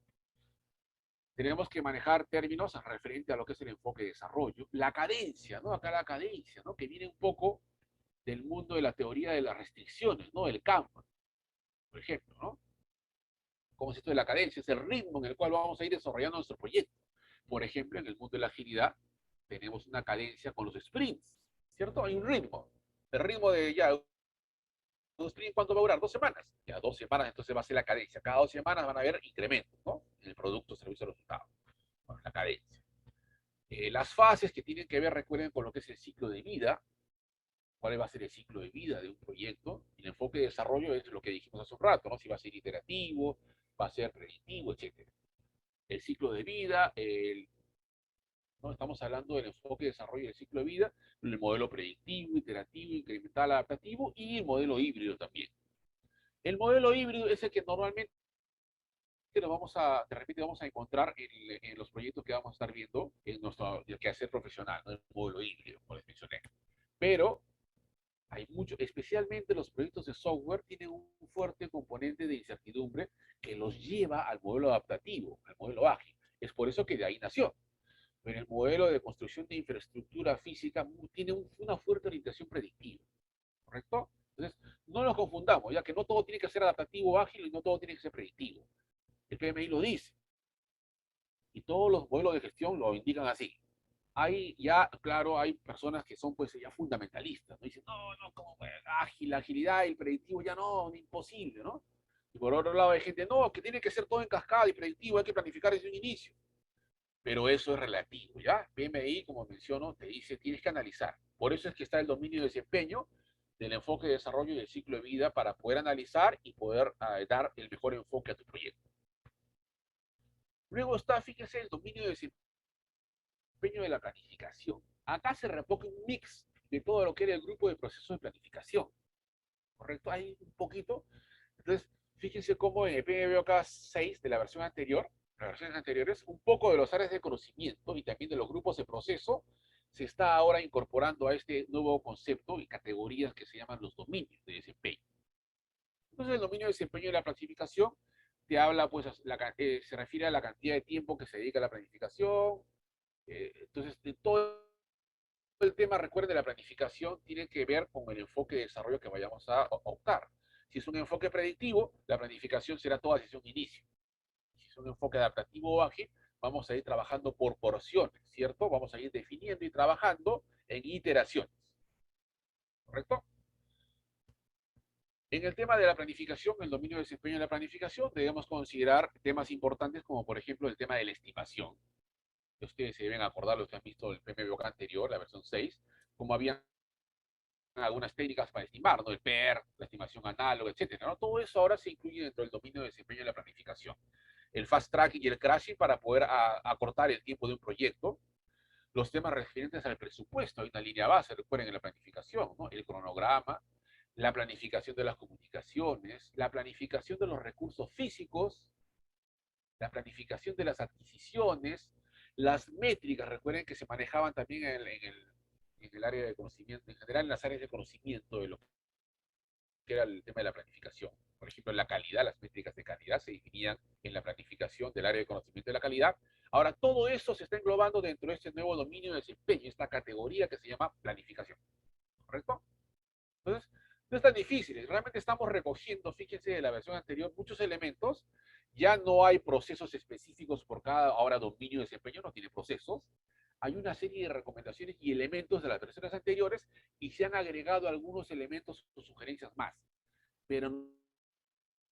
Tenemos que manejar términos referente a lo que es el enfoque de desarrollo. La cadencia, ¿no? Acá la cadencia, ¿no?, que viene un poco del mundo de la teoría de las restricciones, ¿no? El campo, por ejemplo, ¿no? ¿Cómo es esto de la cadencia? Es el ritmo en el cual vamos a ir desarrollando nuestro proyecto. Por ejemplo, en el mundo de la agilidad, tenemos una cadencia con los sprints, ¿cierto? Hay un ritmo. El ritmo de ya, un sprint, ¿cuánto va a durar? 2 semanas. Ya 2 semanas, entonces va a ser la cadencia. Cada 2 semanas van a haber incrementos, ¿no?, en el producto, servicio, resultado. Bueno, la cadencia. Las fases que tienen que ver, recuerden, con lo que es el ciclo de vida. ¿Cuál va a ser el ciclo de vida de un proyecto? Y el enfoque de desarrollo es lo que dijimos hace un rato, ¿no? Si va a ser iterativo, va a ser predictivo, etc. El ciclo de vida, ¿no? Estamos hablando del enfoque de desarrollo del ciclo de vida, el modelo predictivo, iterativo, incremental, adaptativo y el modelo híbrido también. El modelo híbrido es el que normalmente de repente vamos a encontrar en los proyectos que vamos a estar viendo en nuestro quehacer profesional, ¿no?, el modelo híbrido, como les mencioné. Pero hay mucho, especialmente los proyectos de software tienen un fuerte componente de incertidumbre que los lleva al modelo adaptativo, al modelo ágil. Es por eso que de ahí nació. Pero el modelo de construcción de infraestructura física tiene una fuerte orientación predictiva, ¿correcto? Entonces, no nos confundamos, ya que no todo tiene que ser adaptativo o ágil y no todo tiene que ser predictivo. El PMI lo dice. Y todos los modelos de gestión lo indican así. Hay ya, claro, hay personas que son pues ya fundamentalistas, ¿no? Dicen, no, no, como ágil, la agilidad y el predictivo ya no, imposible, ¿no? Y por otro lado hay gente, no, que tiene que ser todo en cascada y predictivo, hay que planificar desde un inicio. Pero eso es relativo, ¿ya? PMI, como menciono, te dice, tienes que analizar. Por eso es que está el dominio de desempeño del enfoque de desarrollo y del ciclo de vida para poder analizar y poder dar el mejor enfoque a tu proyecto. Luego está, fíjese, el dominio de desempeño de la planificación. Acá se repoca un mix de todo lo que era el grupo de procesos de planificación, ¿correcto? Hay un poquito. Entonces, fíjense cómo en el PMBOK 6 de la versión anterior, las versiones anteriores, un poco de los áreas de conocimiento y también de los grupos de proceso se está ahora incorporando a este nuevo concepto y categorías que se llaman los dominios de desempeño. Entonces, el dominio de desempeño de la planificación te habla, pues, se refiere a la cantidad de tiempo que se dedica a la planificación. Entonces, de todo el tema, recuerde, la planificación tiene que ver con el enfoque de desarrollo que vayamos a optar. Si es un enfoque predictivo, la planificación será toda desde un inicio. Si es un enfoque adaptativo o ágil, vamos a ir trabajando por porciones, ¿cierto? Vamos a ir definiendo y trabajando en iteraciones, ¿correcto? En el tema de la planificación, el dominio del desempeño de la planificación, debemos considerar temas importantes como, por ejemplo, el tema de la estimación. Ustedes se deben acordar, los que han visto el PMBOK anterior, la versión 6, como habían algunas técnicas para estimar, ¿no? El PER, la estimación análoga, etcétera, ¿no? Todo eso ahora se incluye dentro del dominio de desempeño de la planificación. El fast tracking y el crashing para poder acortar el tiempo de un proyecto. Los temas referentes al presupuesto, hay una línea base, recuerden, en la planificación, ¿no? El cronograma, la planificación de las comunicaciones, la planificación de los recursos físicos, la planificación de las adquisiciones, las métricas, recuerden que se manejaban también en el área de conocimiento, en general en las áreas de conocimiento de lo que era el tema de la planificación. Por ejemplo, la calidad, las métricas de calidad se definían en la planificación del área de conocimiento de la calidad. Ahora, todo eso se está englobando dentro de este nuevo dominio de desempeño, esta categoría que se llama planificación. ¿Correcto? Entonces, no es tan difícil. Realmente estamos recogiendo, fíjense, de la versión anterior, muchos elementos. Ya no hay procesos específicos por cada ahora dominio de desempeño, no tiene procesos. Hay una serie de recomendaciones y elementos de las versiones anteriores y se han agregado algunos elementos o sugerencias más. Pero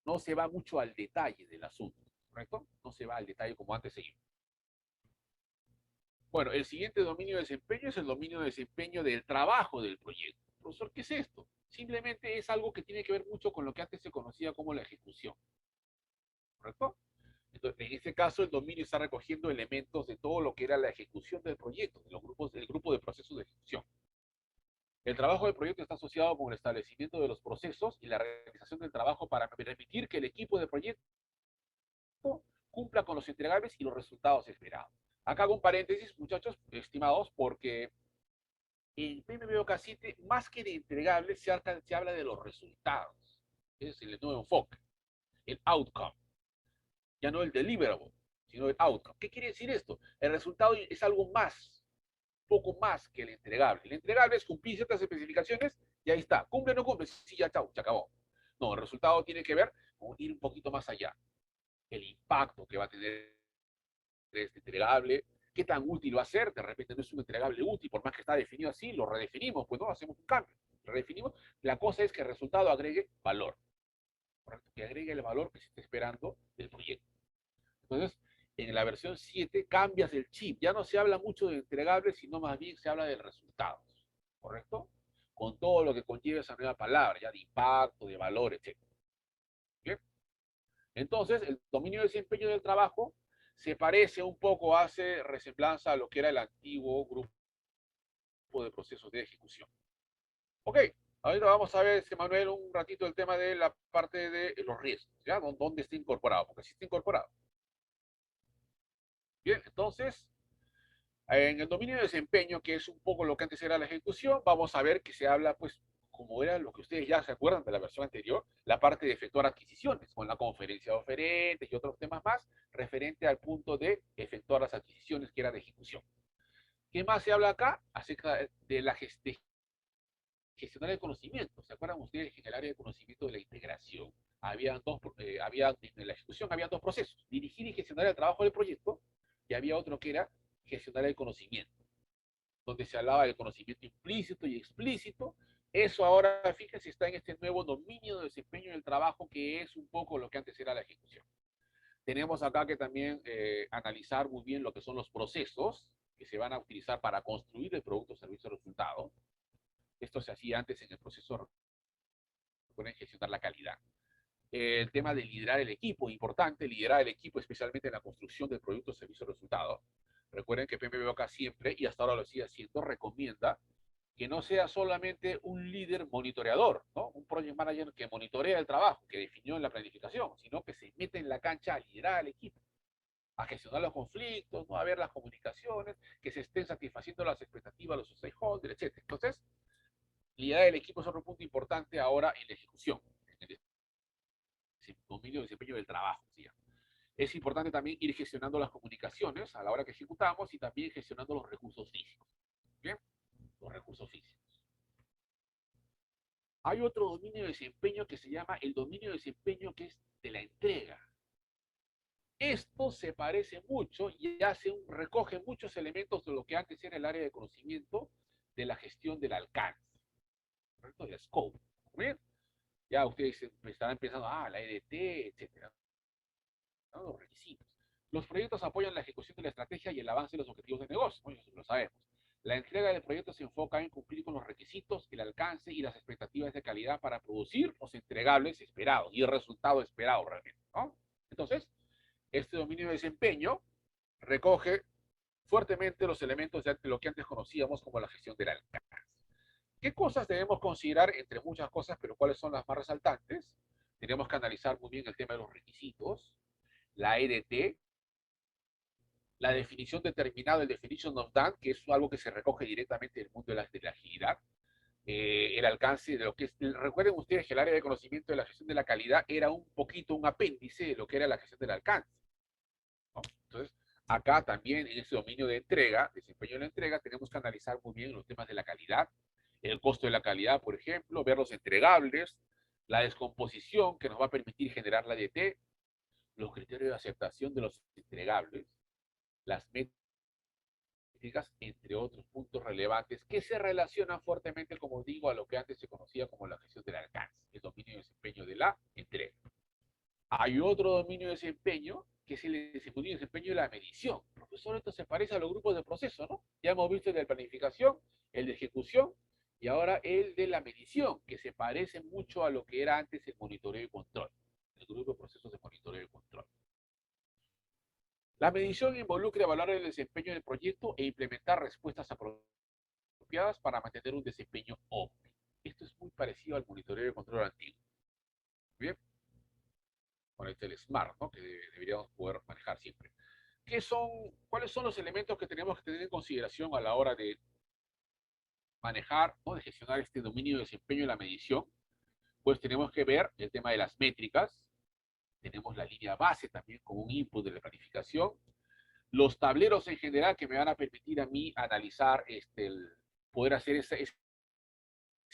no se va mucho al detalle del asunto, ¿correcto? No se va al detalle como antes se iba. Bueno, el siguiente dominio de desempeño es el dominio de desempeño del trabajo del proyecto. Profesor, ¿qué es esto? Simplemente es algo que tiene que ver mucho con lo que antes se conocía como la ejecución, ¿correcto? Entonces, en este caso, el dominio está recogiendo elementos de todo lo que era la ejecución del proyecto, de los grupos, del grupo de procesos de ejecución. El trabajo del proyecto está asociado con el establecimiento de los procesos y la realización del trabajo para permitir que el equipo de proyecto cumpla con los entregables y los resultados esperados. Acá hago un paréntesis, muchachos, estimados, porque en PMBOK 7, más que de entregables, se habla de los resultados. Ese es el nuevo enfoque, el outcome. Ya no el deliverable, sino el outcome. ¿Qué quiere decir esto? El resultado es algo más, poco más que el entregable. El entregable es cumplir ciertas especificaciones y ahí está. ¿Cumple o no cumple? Sí, ya, chao, se acabó. No, el resultado tiene que ver con ir un poquito más allá. El impacto que va a tener este entregable, qué tan útil va a ser, de repente no es un entregable útil, por más que está definido así, lo redefinimos, pues no, hacemos un cambio, redefinimos, la cosa es que el resultado agregue valor, ¿correcto? Que agregue el valor que se está esperando del proyecto. Entonces, en la versión 7 cambias el chip, ya no se habla mucho de entregables, sino más bien se habla de resultados, ¿correcto? Con todo lo que conlleva esa nueva palabra, ya de impacto, de valor, etc. ¿Bien? Entonces, el dominio del desempeño del trabajo se parece un poco, hace resemblanza a lo que era el antiguo grupo de procesos de ejecución. Ok, ahorita vamos a ver, Manuel, un ratito el tema de la parte de los riesgos, ¿ya? ¿Dónde está incorporado? Porque sí está incorporado. Bien, entonces, en el dominio de desempeño, que es un poco lo que antes era la ejecución, vamos a ver que se habla, pues, como era lo que ustedes ya se acuerdan de la versión anterior, la parte de efectuar adquisiciones, con la conferencia de oferentes y otros temas más, referente al punto de efectuar las adquisiciones, que era de ejecución. ¿Qué más se habla acá? Acerca de la gestión, gestionar el conocimiento. ¿Se acuerdan ustedes que en el área de conocimiento de la integración en la ejecución había dos procesos, dirigir y gestionar el trabajo del proyecto, y había otro que era gestionar el conocimiento, donde se hablaba del conocimiento implícito y explícito? Eso ahora, fíjense, está en este nuevo dominio de desempeño del trabajo, que es un poco lo que antes era la ejecución. Tenemos acá que también analizar muy bien lo que son los procesos que se van a utilizar para construir el producto, servicio, resultado. Esto se hacía antes en el proceso de gestionar la calidad. El tema de liderar el equipo, importante, liderar el equipo, especialmente en la construcción del producto, servicio, resultado. Recuerden que PMBOK siempre, y hasta ahora lo sigue haciendo, recomienda que no sea solamente un líder monitoreador, ¿no? Un project manager que monitorea el trabajo, que definió en la planificación, sino que se mete en la cancha a liderar al equipo, a gestionar los conflictos, ¿no? A ver las comunicaciones, que se estén satisfaciendo las expectativas de los stakeholders, etc. Entonces, liderar el equipo es otro punto importante ahora en la ejecución, en el dominio de desempeño del trabajo, ¿sí? Es importante también ir gestionando las comunicaciones a la hora que ejecutamos y también gestionando los recursos físicos. ¿Bien? Los recursos físicos. Hay otro dominio de desempeño que se llama el dominio de desempeño que es de la entrega. Esto se parece mucho y recoge muchos elementos de lo que antes era el área de conocimiento de la gestión del alcance, ¿correcto? Del scope. ¿Bien? Ya ustedes estarán pensando, la EDT, etcétera, ¿no? Los requisitos. Los proyectos apoyan la ejecución de la estrategia y el avance de los objetivos de negocio, ¿no? Eso lo sabemos. La entrega del proyecto se enfoca en cumplir con los requisitos, el alcance y las expectativas de calidad para producir los entregables esperados y el resultado esperado realmente, ¿no? Entonces, este dominio de desempeño recoge fuertemente los elementos de lo que antes conocíamos como la gestión del alcance. ¿Qué cosas debemos considerar? Entre muchas cosas, pero ¿cuáles son las más resaltantes? Tenemos que analizar muy bien el tema de los requisitos, la EDT, la definición determinada, el definition of done, que es algo que se recoge directamente del mundo de la agilidad, el alcance de lo que es, recuerden ustedes que el área de conocimiento de la gestión de la calidad era un poquito un apéndice de lo que era la gestión del alcance, ¿no? Entonces, acá también en ese dominio de entrega, desempeño de la entrega, tenemos que analizar muy bien los temas de la calidad, el costo de la calidad, por ejemplo, ver los entregables, la descomposición que nos va a permitir generar la DT, los criterios de aceptación de los entregables, las métricas, entre otros puntos relevantes que se relacionan fuertemente, como digo, a lo que antes se conocía como la gestión del alcance, el dominio de desempeño de la entrega. Hay otro dominio de desempeño, que es el dominio de desempeño de la medición. Profesor, esto se parece a los grupos de proceso, ¿no? Ya hemos visto el de planificación, el de ejecución, y ahora el de la medición, que se parece mucho a lo que era antes el monitoreo y control, el grupo de procesos de monitoreo y control. La medición involucra evaluar el desempeño del proyecto e implementar respuestas apropiadas para mantener un desempeño óptimo. Esto es muy parecido al monitoreo y control antiguo. Bien, con el SMART, ¿no? Que deberíamos poder manejar siempre. ¿Cuáles son los elementos que tenemos que tener en consideración a la hora de manejar, ¿no? De gestionar este dominio de desempeño y la medición? Pues tenemos que ver el tema de las métricas, tenemos la línea base también como un input de la planificación, los tableros en general que me van a permitir a mí analizar, poder hacer ese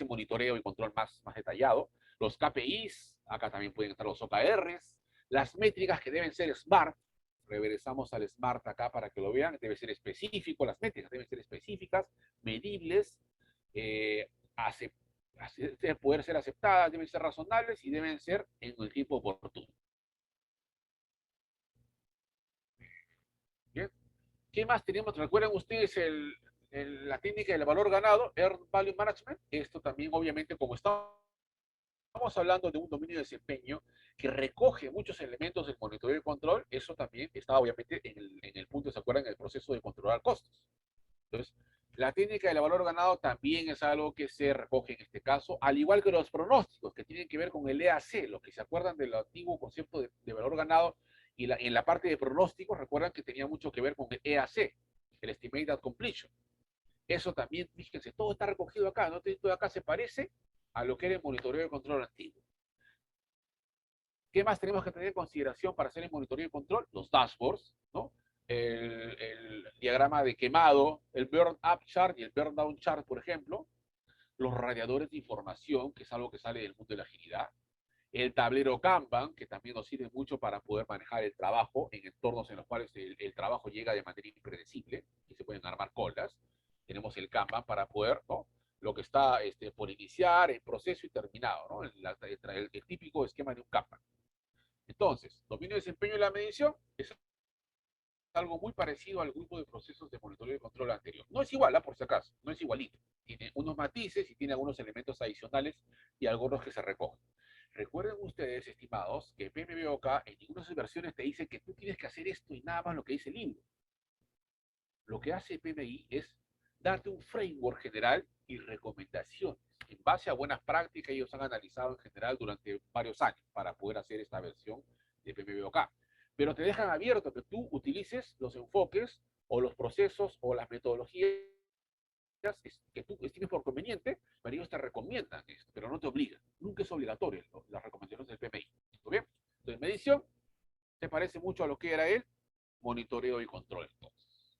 monitoreo y control más detallado, los KPIs, acá también pueden estar los OKRs, las métricas que deben ser SMART, regresamos al SMART acá para que lo vean, debe ser específico, las métricas deben ser específicas, medibles, poder ser aceptadas, deben ser razonables y deben ser en el tiempo oportuno. ¿Bien? ¿Qué más tenemos? ¿Recuerdan ustedes la técnica del valor ganado, Earned Value Management? Esto también, obviamente, como estamos hablando de un dominio de desempeño que recoge muchos elementos del monitoreo y control, eso también está obviamente en el punto, ¿se acuerdan? En el proceso de controlar costos. Entonces, la técnica del valor ganado también es algo que se recoge en este caso, al igual que los pronósticos que tienen que ver con el EAC, los que se acuerdan del antiguo concepto de valor ganado, y en la parte de pronósticos recuerdan que tenía mucho que ver con el EAC, el Estimated Completion. Eso también, fíjense, todo está recogido acá, ¿no? Todo acá se parece a lo que era el monitoreo de control antiguo. ¿Qué más tenemos que tener en consideración para hacer el monitoreo y control? Los dashboards, ¿no? El diagrama de quemado, el burn up chart y el burn down chart, por ejemplo, los radiadores de información, que es algo que sale del mundo de la agilidad, el tablero Kanban, que también nos sirve mucho para poder manejar el trabajo en entornos en los cuales el trabajo llega de manera impredecible, y se pueden armar colas. Tenemos el Kanban para poder, ¿no? Lo que está por iniciar, el proceso y terminado, ¿no? El típico esquema de un Kanban. Entonces, dominio de desempeño y la medición es algo muy parecido al grupo de procesos de monitoreo y control anterior. No es igual, por si acaso, no es igualito. Tiene unos matices y tiene algunos elementos adicionales y algunos que se recogen. Recuerden ustedes, estimados, que PMBOK en ninguna de sus versiones te dice que tú tienes que hacer esto y nada más lo que dice el libro. Lo que hace PMI es darte un framework general y recomendaciones. En base a buenas prácticas, ellos han analizado en general durante varios años para poder hacer esta versión de PMBOK. Pero te dejan abierto que tú utilices los enfoques o los procesos o las metodologías que tú estimes por conveniente, pero ellos te recomiendan esto, pero no te obligan. Nunca es obligatorio las recomendaciones del PMI. ¿Está bien? Entonces, medición se parece mucho a lo que era el monitoreo y control. Entonces,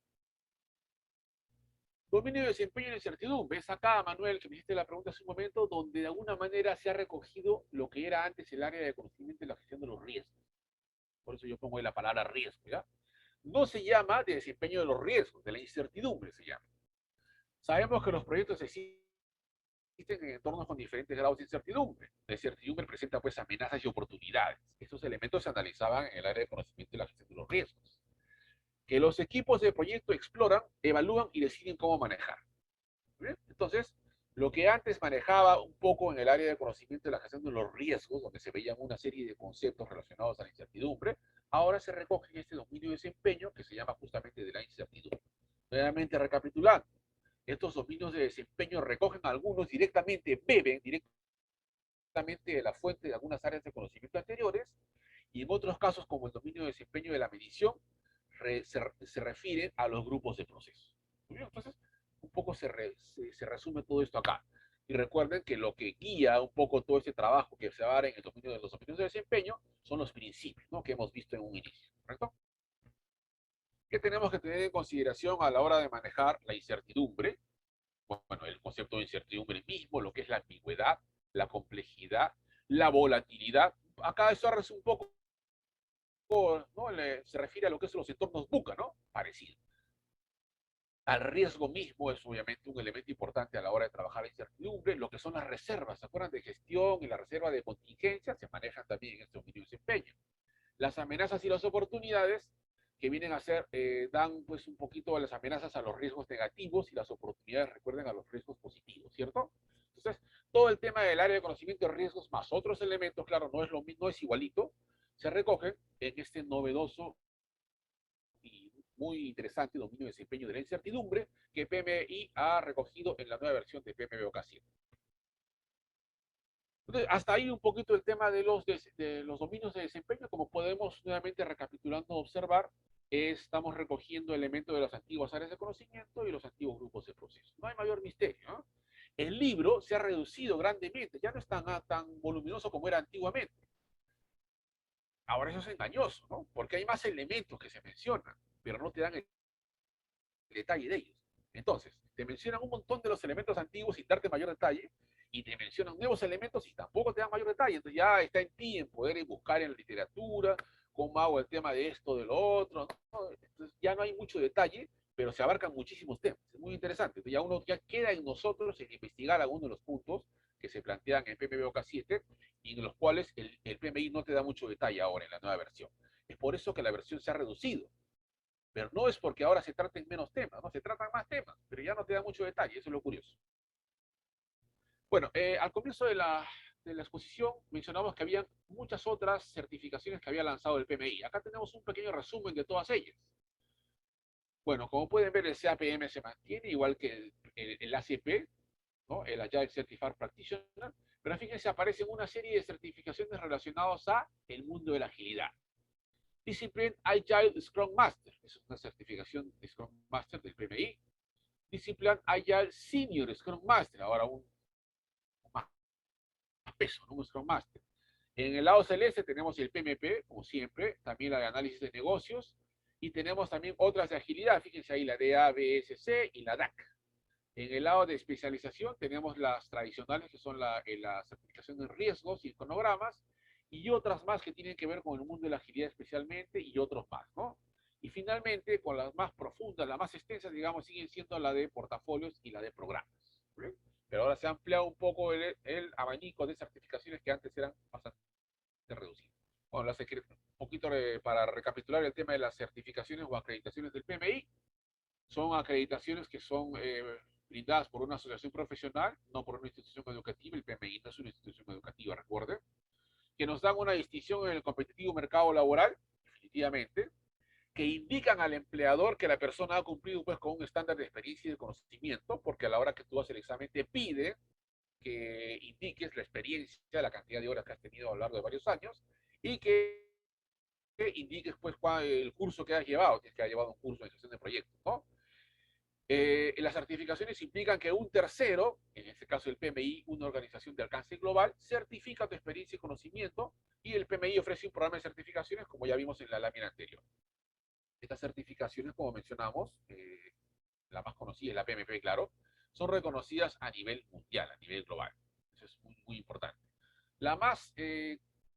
dominio de desempeño y incertidumbre. Es acá, Manuel, que me hiciste la pregunta hace un momento, donde de alguna manera se ha recogido lo que era antes el área de conocimiento y la gestión de los riesgos. Por eso yo pongo ahí la palabra riesgo, ¿ya? No se llama de desempeño de los riesgos, de la incertidumbre se llama. Sabemos que los proyectos existen en entornos con diferentes grados de incertidumbre. La incertidumbre presenta pues amenazas y oportunidades. Estos elementos se analizaban en el área de conocimiento y la gestión de los riesgos, que los equipos de proyecto exploran, evalúan y deciden cómo manejar. ¿Bien? Entonces, lo que antes manejaba un poco en el área de conocimiento y la gestión de los riesgos, donde se veían una serie de conceptos relacionados a la incertidumbre, ahora se recoge en este dominio de desempeño que se llama justamente de la incertidumbre. Nuevamente recapitulando, estos dominios de desempeño recogen algunos directamente, beben directamente de la fuente de algunas áreas de conocimiento anteriores, y en otros casos, como el dominio de desempeño de la medición, se refieren a los grupos de procesos. Entonces, un poco se resume todo esto acá. Y recuerden que lo que guía un poco todo este trabajo que se va a dar en el dominio de los dominios de desempeño son los principios, ¿no?, que hemos visto en un inicio, ¿correcto? ¿Qué tenemos que tener en consideración a la hora de manejar la incertidumbre? Bueno, el concepto de incertidumbre mismo, lo que es la ambigüedad, la complejidad, la volatilidad. Acá eso es un poco, ¿no?, se refiere a lo que son los entornos VUCA, ¿no? Parecido. Al riesgo mismo es obviamente un elemento importante a la hora de trabajar la incertidumbre. Lo que son las reservas, ¿se acuerdan de gestión y la reserva de contingencia? Se manejan también en este dominio de desempeño. Las amenazas y las oportunidades que vienen a ser, dan pues un poquito las amenazas a los riesgos negativos y las oportunidades, recuerden, a los riesgos positivos, ¿cierto? Entonces, todo el tema del área de conocimiento de riesgos más otros elementos, claro, no es lo mismo, no es igualito, se recogen en este novedoso y muy interesante dominio de desempeño de la incertidumbre que PMI ha recogido en la nueva versión de PMBOK 7. Entonces, hasta ahí un poquito el tema de los dominios de desempeño. Como podemos, nuevamente recapitulando, observar, estamos recogiendo elementos de las antiguas áreas de conocimiento y los antiguos grupos de procesos. No hay mayor misterio, ¿no? El libro se ha reducido grandemente, ya no es tan voluminoso como era antiguamente. Ahora eso es engañoso, ¿no? Porque hay más elementos que se mencionan, pero no te dan el detalle de ellos. Entonces, te mencionan un montón de los elementos antiguos sin darte mayor detalle, y te mencionan nuevos elementos y tampoco te dan mayor detalle. Entonces ya está en ti en poder buscar en la literatura cómo hago el tema de esto, de lo otro, ¿no? Entonces ya no hay mucho detalle, pero se abarcan muchísimos temas. Es muy interesante. Entonces ya queda en nosotros en investigar algunos de los puntos que se plantean en PMBOK 7 y en los cuales el PMI no te da mucho detalle ahora en la nueva versión. Es por eso que la versión se ha reducido. Pero no es porque ahora se traten menos temas, no, se tratan más temas, pero ya no te da mucho detalle, eso es lo curioso. Bueno, al comienzo de la exposición mencionamos que había muchas otras certificaciones que había lanzado el PMI. Acá tenemos un pequeño resumen de todas ellas. Bueno, como pueden ver, el CAPM se mantiene, igual que el ACP, ¿no?, el Agile Certified Practitioner, pero fíjense, aparecen una serie de certificaciones relacionadas a el mundo de la agilidad. Discipline Agile Scrum Master, es una certificación de Scrum Master del PMI. Discipline Agile Senior Scrum Master, ahora un más peso, ¿no?, un Scrum Master. En el lado celeste tenemos el PMP, como siempre, también la de análisis de negocios, y tenemos también otras de agilidad, fíjense ahí, la DABSC y la DAC. En el lado de especialización tenemos las tradicionales, que son la certificación de riesgos y cronogramas, y otras más que tienen que ver con el mundo de la agilidad especialmente, y otros más, ¿no? Y finalmente, con las más profundas, las más extensas, digamos, siguen siendo la de portafolios y la de programas. ¿Sí? Pero ahora se ha ampliado un poco el abanico de certificaciones que antes eran bastante reducidas. Bueno, un poquito para recapitular el tema de las certificaciones o acreditaciones del PMI, son acreditaciones que son brindadas por una asociación profesional, no por una institución educativa. El PMI no es una institución educativa, recuerden, que nos dan una distinción en el competitivo mercado laboral, definitivamente, que indican al empleador que la persona ha cumplido pues con un estándar de experiencia y de conocimiento, porque a la hora que tú haces el examen te pide que indiques la experiencia, la cantidad de horas que has tenido a lo largo de varios años, y que indiques pues el curso que has llevado, tienes que haber llevado un curso de gestión de proyectos, ¿no? Las certificaciones implican que un tercero, en este caso el PMI, una organización de alcance global, certifica tu experiencia y conocimiento, y el PMI ofrece un programa de certificaciones, como ya vimos en la lámina anterior. Estas certificaciones, como mencionamos, la más conocida es la PMP, claro, son reconocidas a nivel mundial, a nivel global. Eso es muy, muy importante. La más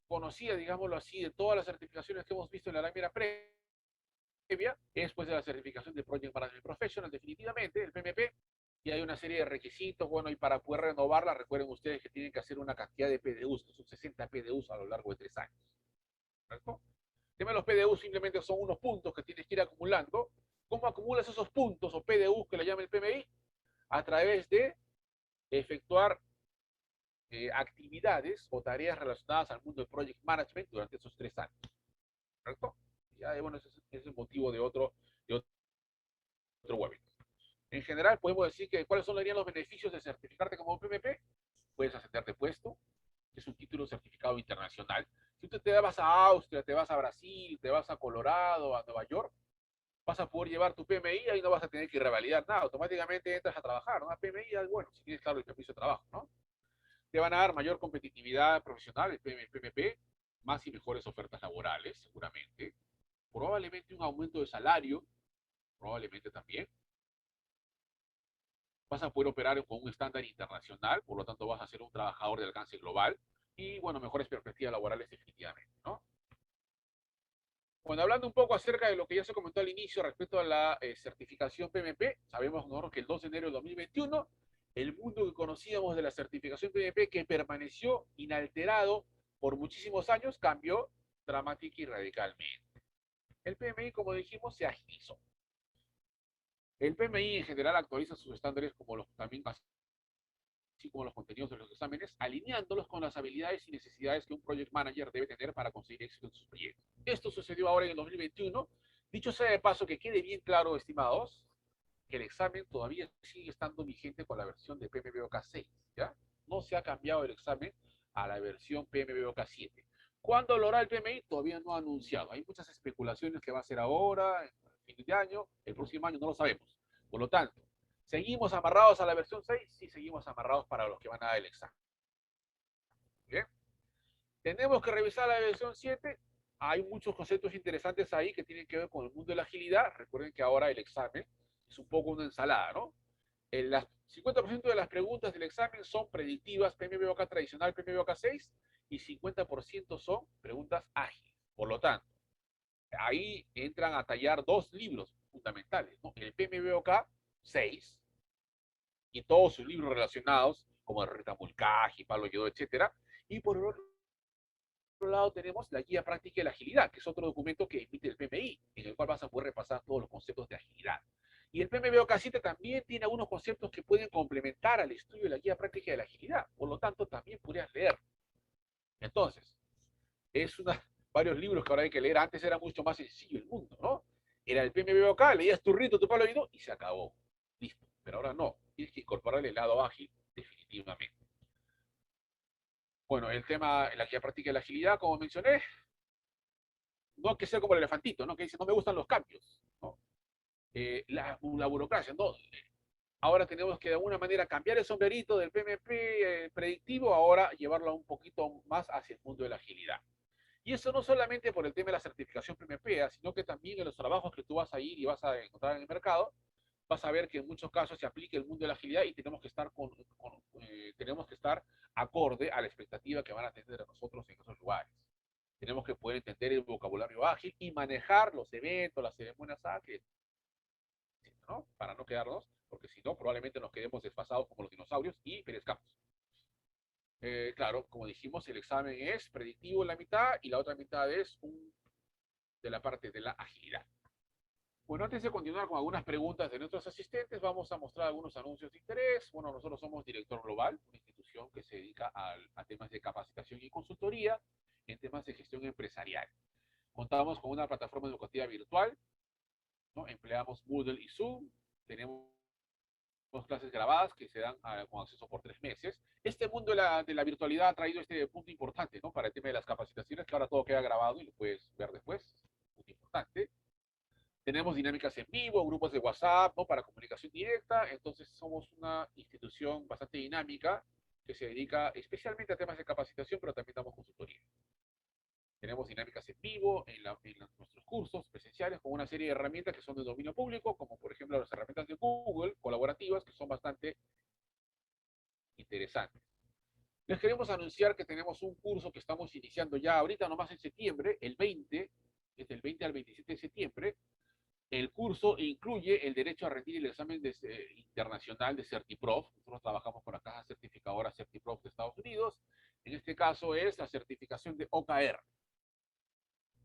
conocida, digámoslo así, de todas las certificaciones que hemos visto en la lámina previa es pues de la certificación de Project Management Professional, definitivamente, el PMP, y hay una serie de requisitos, bueno, y para poder renovarla, recuerden ustedes que tienen que hacer una cantidad de PDUs, que son 60 PDUs a lo largo de 3 años. ¿Correcto? El tema de los PDUs simplemente son unos puntos que tienes que ir acumulando. ¿Cómo acumulas esos puntos o PDUs que le llama el PMI? A través de efectuar actividades o tareas relacionadas al mundo del Project Management durante esos 3 años. ¿Correcto? Ya, bueno, ese es el motivo de otro webinar. En general, podemos decir que cuáles serían los beneficios de certificarte como PMP. Puedes ascender de puesto, es un título certificado internacional. Si tú te vas a Austria, te vas a Brasil, te vas a Colorado, a Nueva York, vas a poder llevar tu PMI, ahí no vas a tener que revalidar nada, automáticamente entras a trabajar, ¿no? A PMI, bueno, si tienes claro el permiso de trabajo, ¿no? Te van a dar mayor competitividad profesional, el PMP, más y mejores ofertas laborales, seguramente. Probablemente un aumento de salario, probablemente también. Vas a poder operar con un estándar internacional, por lo tanto vas a ser un trabajador de alcance global y, bueno, mejores perspectivas laborales definitivamente, ¿no? Bueno, hablando un poco acerca de lo que ya se comentó al inicio respecto a la certificación PMP, sabemos nosotros que el 2 de enero del 2021, el mundo que conocíamos de la certificación PMP, que permaneció inalterado por muchísimos años, cambió dramática y radicalmente. El PMI, como dijimos, se agilizó. El PMI en general actualiza sus estándares como los también así como los contenidos de los exámenes, alineándolos con las habilidades y necesidades que un project manager debe tener para conseguir éxito en sus proyectos. Esto sucedió ahora en el 2021. Dicho sea de paso, que quede bien claro, estimados, que el examen todavía sigue estando vigente con la versión de PMBOK 6, ¿ya? No se ha cambiado el examen a la versión PMBOK 7. ¿Cuándo lo hará el PMI? Todavía no ha anunciado. Hay muchas especulaciones que va a ser ahora, en fin de año, el próximo año, no lo sabemos. Por lo tanto, ¿seguimos amarrados a la versión 6? Sí, seguimos amarrados para los que van a dar el examen. ¿Bien? ¿Tenemos que revisar la versión 7? Hay muchos conceptos interesantes ahí que tienen que ver con el mundo de la agilidad. Recuerden que ahora el examen es un poco una ensalada, ¿no? El 50% de las preguntas del examen son predictivas, PMBOK tradicional, PMBOK 6, y 50% son preguntas ágiles. Por lo tanto, ahí entran a tallar dos libros fundamentales, ¿no? El PMBOK 6 y todos sus libros relacionados, como el Rita Mulcahy, Pablo Lledó, etc. Y por el otro lado tenemos la Guía Práctica de la Agilidad, que es otro documento que emite el PMI, en el cual vas a poder repasar todos los conceptos de agilidad. Y el PMBOK 7 también tiene algunos conceptos que pueden complementar al estudio de la Guía Práctica de la Agilidad. Por lo tanto, también podrías leer. Entonces, es varios libros que ahora hay que leer. Antes era mucho más sencillo el mundo, ¿no? Era el PMBOK, leías tu rito, tu Pablo Lledó y se acabó. Listo. Pero ahora no. Tienes que incorporarle el lado ágil, definitivamente. Bueno, el tema, la guía práctica de la agilidad, como mencioné, no hay que ser como el elefantito, ¿no? Que dice, no me gustan los cambios, ¿no? La burocracia, ¿no? Ahora tenemos que de alguna manera cambiar el sombrerito del PMP predictivo, ahora llevarlo un poquito más hacia el mundo de la agilidad. Y eso no solamente por el tema de la certificación PMP, sino que también en los trabajos que tú vas a ir y vas a encontrar en el mercado, vas a ver que en muchos casos se aplica el mundo de la agilidad y tenemos que estar, tenemos que estar acorde a la expectativa que van a tener de nosotros en esos lugares. Tenemos que poder entender el vocabulario ágil y manejar los eventos, las ceremonias ágiles, ¿no? Para no quedarnos, porque si no, probablemente nos quedemos desfasados como los dinosaurios y perezcamos. Claro, como dijimos, el examen es predictivo en la mitad y la otra mitad es de la parte de la agilidad. Bueno, antes de continuar con algunas preguntas de nuestros asistentes, vamos a mostrar algunos anuncios de interés. Bueno, nosotros somos Director Global, una institución que se dedica a temas de capacitación y consultoría en temas de gestión empresarial. Contamos con una plataforma educativa virtual, ¿no? Empleamos Moodle y Zoom, tenemos clases grabadas que se dan con acceso por 3 meses. Este mundo de la virtualidad ha traído este punto importante, ¿no? Para el tema de las capacitaciones, que ahora todo queda grabado y lo puedes ver después. Punto importante. Tenemos dinámicas en vivo, grupos de WhatsApp, ¿no? Para comunicación aplicación directa, entonces somos una institución bastante dinámica que se dedica especialmente a temas de capacitación, pero también damos consultoría. Tenemos dinámicas en vivo nuestros cursos presenciales con una serie de herramientas que son de dominio público, como por ejemplo las herramientas de Google, colaborativas, que son bastante interesantes. Les queremos anunciar que tenemos un curso que estamos iniciando ya ahorita nomás en septiembre, el 20, desde el 20 al 27 de septiembre. El curso incluye el derecho a rendir el examen internacional de CertiProf. Nosotros trabajamos con la caja certificadora CertiProf de Estados Unidos. En este caso es la certificación de OKR.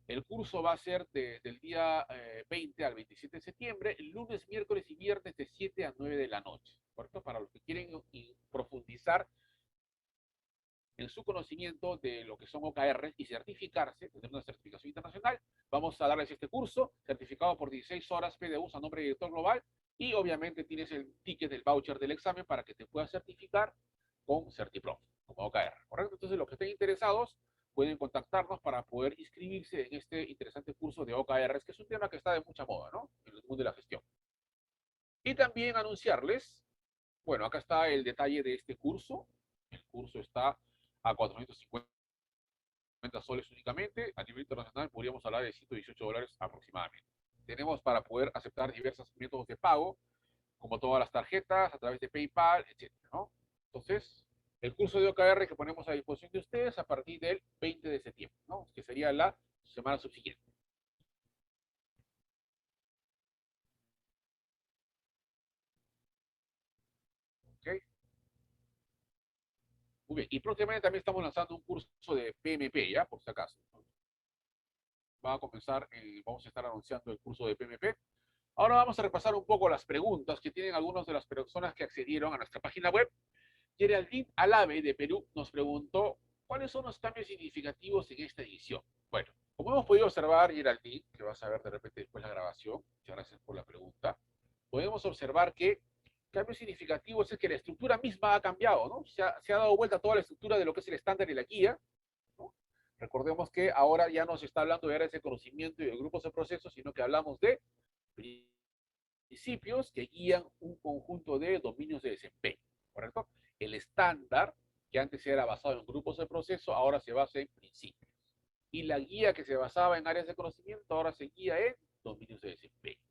El curso va a ser del día 20 al 27 de septiembre, lunes, miércoles y viernes de 7 a 9 de la noche. ¿Correcto? Para los que quieren profundizar en su conocimiento de lo que son OKR y certificarse, tener una certificación internacional, vamos a darles este curso, certificado por 16 horas PDUs a nombre del director global, y obviamente tienes el ticket del voucher del examen para que te puedas certificar con CertiProf, como OKR, ¿correcto? Entonces, los que estén interesados pueden contactarnos para poder inscribirse en este interesante curso de OKR, que es un tema que está de mucha moda, ¿no? En el mundo de la gestión. Y también anunciarles, bueno, acá está el detalle de este curso. El curso está a 450 soles únicamente. A nivel internacional podríamos hablar de $118 aproximadamente. Tenemos para poder aceptar diversos métodos de pago, como todas las tarjetas, a través de PayPal, etcétera, ¿no? Entonces, el curso de OKR que ponemos a disposición de ustedes a partir del 20 de septiembre, ¿no? Que sería la semana subsiguiente. ¿Ok? Muy bien. Y próximamente también estamos lanzando un curso de PMP, ¿ya? Por si acaso. Va a comenzar, vamos a estar anunciando el curso de PMP. Ahora vamos a repasar un poco las preguntas que tienen algunas de las personas que accedieron a nuestra página web. Geraldine Alave de Perú nos preguntó, ¿cuáles son los cambios significativos en esta edición? Bueno, como hemos podido observar, Geraldine, que vas a ver de repente después la grabación, muchas gracias por la pregunta, podemos observar que cambios significativos es que la estructura misma ha cambiado, ¿no? Se ha dado vuelta toda la estructura de lo que es el estándar y la guía, ¿no? Recordemos que ahora ya no se está hablando de áreas de conocimiento y de grupos de procesos, sino que hablamos de principios que guían un conjunto de dominios de desempeño, ¿correcto? El estándar, que antes era basado en grupos de proceso, ahora se basa en principios. Y la guía que se basaba en áreas de conocimiento, ahora se guía en dominios de desempeño.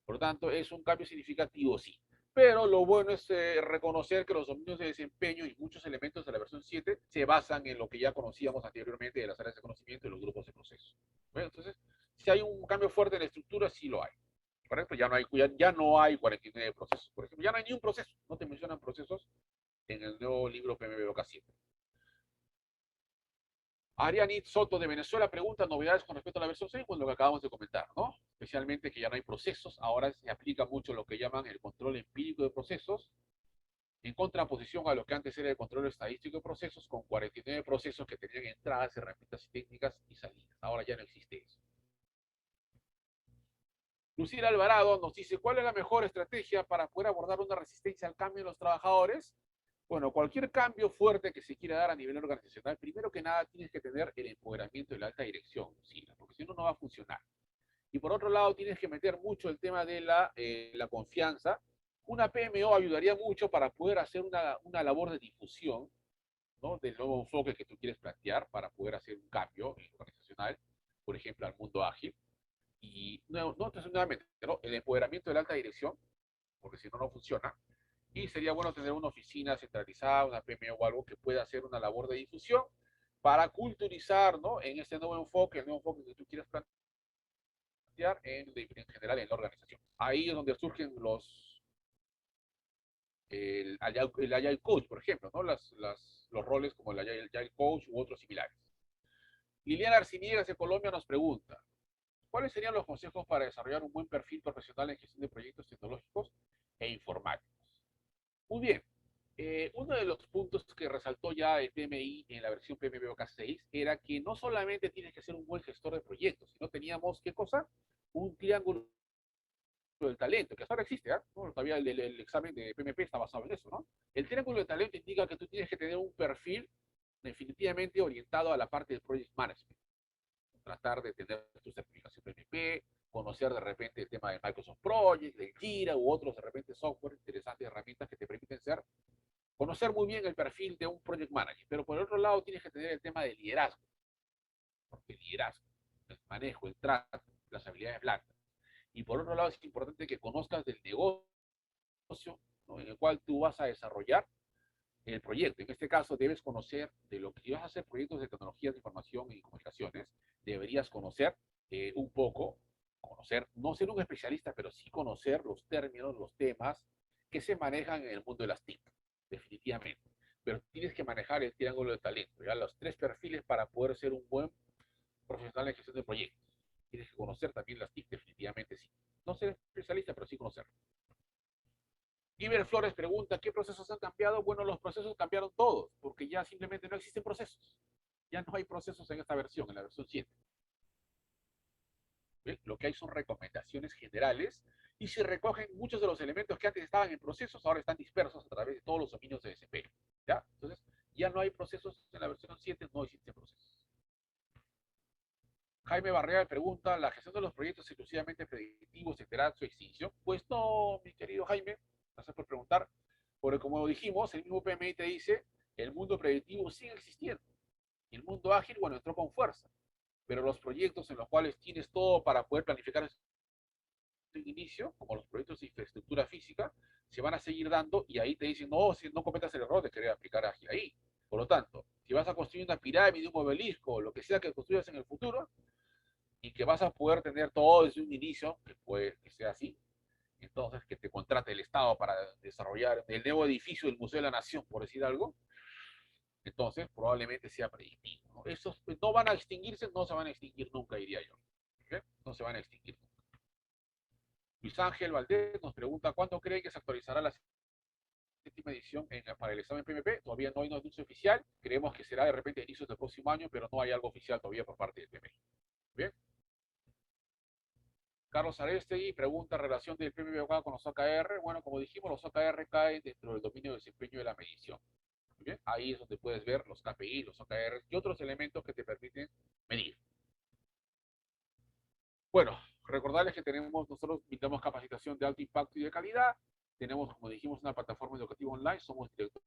Por lo tanto, es un cambio significativo, sí. Pero lo bueno es reconocer que los dominios de desempeño y muchos elementos de la versión 7 se basan en lo que ya conocíamos anteriormente de las áreas de conocimiento y los grupos de proceso. ¿Bueno? Entonces, si hay un cambio fuerte en la estructura, sí lo hay. ¿Correcto? Ya no hay 49 procesos. Por ejemplo, ya no hay ni un proceso. No te mencionan procesos en el nuevo libro PMBOK 7. Arianit Soto de Venezuela pregunta novedades con respecto a la versión 6, pues lo que acabamos de comentar, ¿no? Especialmente que ya no hay procesos, ahora se aplica mucho lo que llaman el control empírico de procesos, en contraposición a lo que antes era el control estadístico de procesos, con 49 procesos que tenían entradas, herramientas técnicas y salidas. Ahora ya no existe eso. Lucila Alvarado nos dice, ¿cuál es la mejor estrategia para poder abordar una resistencia al cambio en los trabajadores? Bueno, cualquier cambio fuerte que se quiera dar a nivel organizacional, primero que nada tienes que tener el empoderamiento de la alta dirección, Lucila, porque si no, no va a funcionar. Y por otro lado, tienes que meter mucho el tema de la confianza. Una PMO ayudaría mucho para poder hacer una labor de difusión, ¿no? Del nuevo enfoque que tú quieres plantear para poder hacer un cambio organizacional, por ejemplo, al mundo ágil. Y nuevamente, ¿no? El empoderamiento de la alta dirección, porque si no, no funciona. Y sería bueno tener una oficina centralizada, una PMO o algo que pueda hacer una labor de difusión para culturizar, ¿no? En este nuevo enfoque, el nuevo enfoque que tú quieres plantear en general en la organización. Ahí es donde surgen el Agile Coach, por ejemplo, ¿no? Los roles como el Agile Coach u otros similares. Liliana Arciniegas de Colombia nos pregunta, ¿cuáles serían los consejos para desarrollar un buen perfil profesional en gestión de proyectos tecnológicos e informáticos? Muy bien. Uno de los puntos que resaltó ya el PMI en la versión PMBOK 6 era que no solamente tienes que ser un buen gestor de proyectos, sino teníamos, ¿qué cosa? Un triángulo del talento, que hasta ahora existe, ¿eh? ¿No? Todavía el examen de PMP está basado en eso, ¿no? El triángulo del talento indica que tú tienes que tener un perfil definitivamente orientado a la parte de Project Management. Tratar de tener tu certificación PMP, conocer de repente el tema de Microsoft Project, de Jira u otros de repente software interesantes, herramientas que te permiten conocer muy bien el perfil de un project manager. Pero por el otro lado tienes que tener el tema de liderazgo, porque liderazgo, el manejo, el trato, las habilidades blandas. Y por otro lado es importante que conozcas del negocio, ¿no?, en el cual tú vas a desarrollar el proyecto. En este caso debes conocer de lo que vas a hacer proyectos de tecnologías de información y comunicaciones, deberías conocer un poco, conocer, no ser un especialista, pero sí conocer los términos, los temas que se manejan en el mundo de las TIC, definitivamente. Pero tienes que manejar el triángulo de talento, ya los 3 perfiles para poder ser un buen profesional en gestión de proyectos. Tienes que conocer también las TIC, definitivamente sí. No ser especialista, pero sí conocer. Iber Flores pregunta, ¿qué procesos han cambiado? Bueno, los procesos cambiaron todos, porque ya simplemente no existen procesos. Ya no hay procesos en esta versión, en la versión 7. ¿Ve? Lo que hay son recomendaciones generales y se recogen muchos de los elementos que antes estaban en procesos, ahora están dispersos a través de todos los dominios de desempeño. ¿Ya? Entonces, ya no hay procesos en la versión 7, no existen procesos. Jaime Barrea pregunta, ¿la gestión de los proyectos exclusivamente predictivos tendrá su extinción? Pues no, mi querido Jaime, gracias por preguntar, porque como dijimos, el mismo PMI te dice, el mundo predictivo sigue existiendo. Y el mundo ágil, bueno, entró con fuerza. Pero los proyectos en los cuales tienes todo para poder planificar en inicio, como los proyectos de infraestructura física, se van a seguir dando y ahí te dicen, no, si no cometas el error de querer aplicar ágil ahí. Por lo tanto, si vas a construir una pirámide, un obelisco, lo que sea que construyas en el futuro, y que vas a poder tener todo desde un inicio, que puede que sea así, entonces que te contrate el Estado para desarrollar el nuevo edificio del Museo de la Nación, por decir algo, entonces probablemente sea predictivo, ¿no? Esos no van a extinguirse, no se van a extinguir nunca, diría yo. ¿Okay? No se van a extinguir nunca. Luis Ángel Valdés nos pregunta, ¿cuándo cree que se actualizará la séptima edición para el examen PMP? Todavía no hay un anuncio oficial, creemos que será de repente a inicios del próximo año, pero no hay algo oficial todavía por parte del PMI. ¿Bien? Carlos Arestegui pregunta relación del PMBOK con los OKR. Bueno, como dijimos, los OKR caen dentro del dominio de desempeño de la medición. Muy bien, ahí es donde puedes ver los KPI, los OKR y otros elementos que te permiten medir. Bueno, recordarles que nosotros brindamos capacitación de alto impacto y de calidad. Tenemos, como dijimos, una plataforma educativa online. Somos director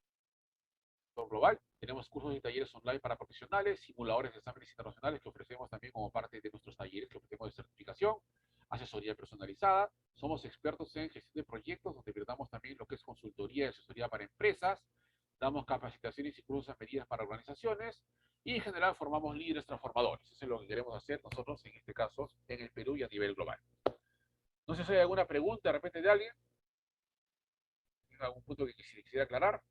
global. Tenemos cursos y talleres online para profesionales, simuladores de exámenes internacionales que ofrecemos también como parte de nuestros talleres que ofrecemos de certificación, asesoría personalizada. Somos expertos en gestión de proyectos, donde brindamos también lo que es consultoría y asesoría para empresas. Damos capacitaciones y cursos a medidas para organizaciones. Y en general formamos líderes transformadores. Eso es lo que queremos hacer nosotros, en este caso, en el Perú y a nivel global. No sé si hay alguna pregunta de repente de alguien. ¿Algún punto que quisiera aclarar?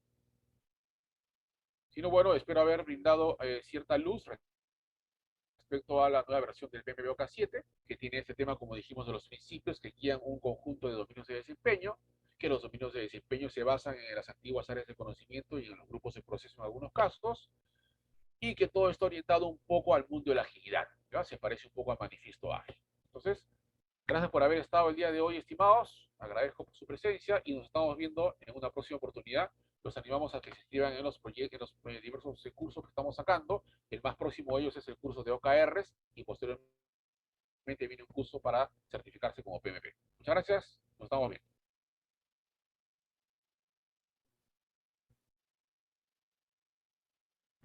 Si no, bueno, espero haber brindado cierta luz respecto a la nueva versión del PMBOK 7, que tiene este tema, como dijimos, de los principios que guían un conjunto de dominios de desempeño, que los dominios de desempeño se basan en las antiguas áreas de conocimiento y en los grupos de proceso en algunos casos, y que todo está orientado un poco al mundo de la agilidad, ¿ya? Se parece un poco al manifiesto ágil. Entonces, gracias por haber estado el día de hoy, estimados. Agradezco por su presencia y nos estamos viendo en una próxima oportunidad. Los animamos a que se inscriban en los proyectos, en los diversos cursos que estamos sacando. El más próximo de ellos es el curso de OKRs y posteriormente viene un curso para certificarse como PMP. Muchas gracias. Nos estamos viendo.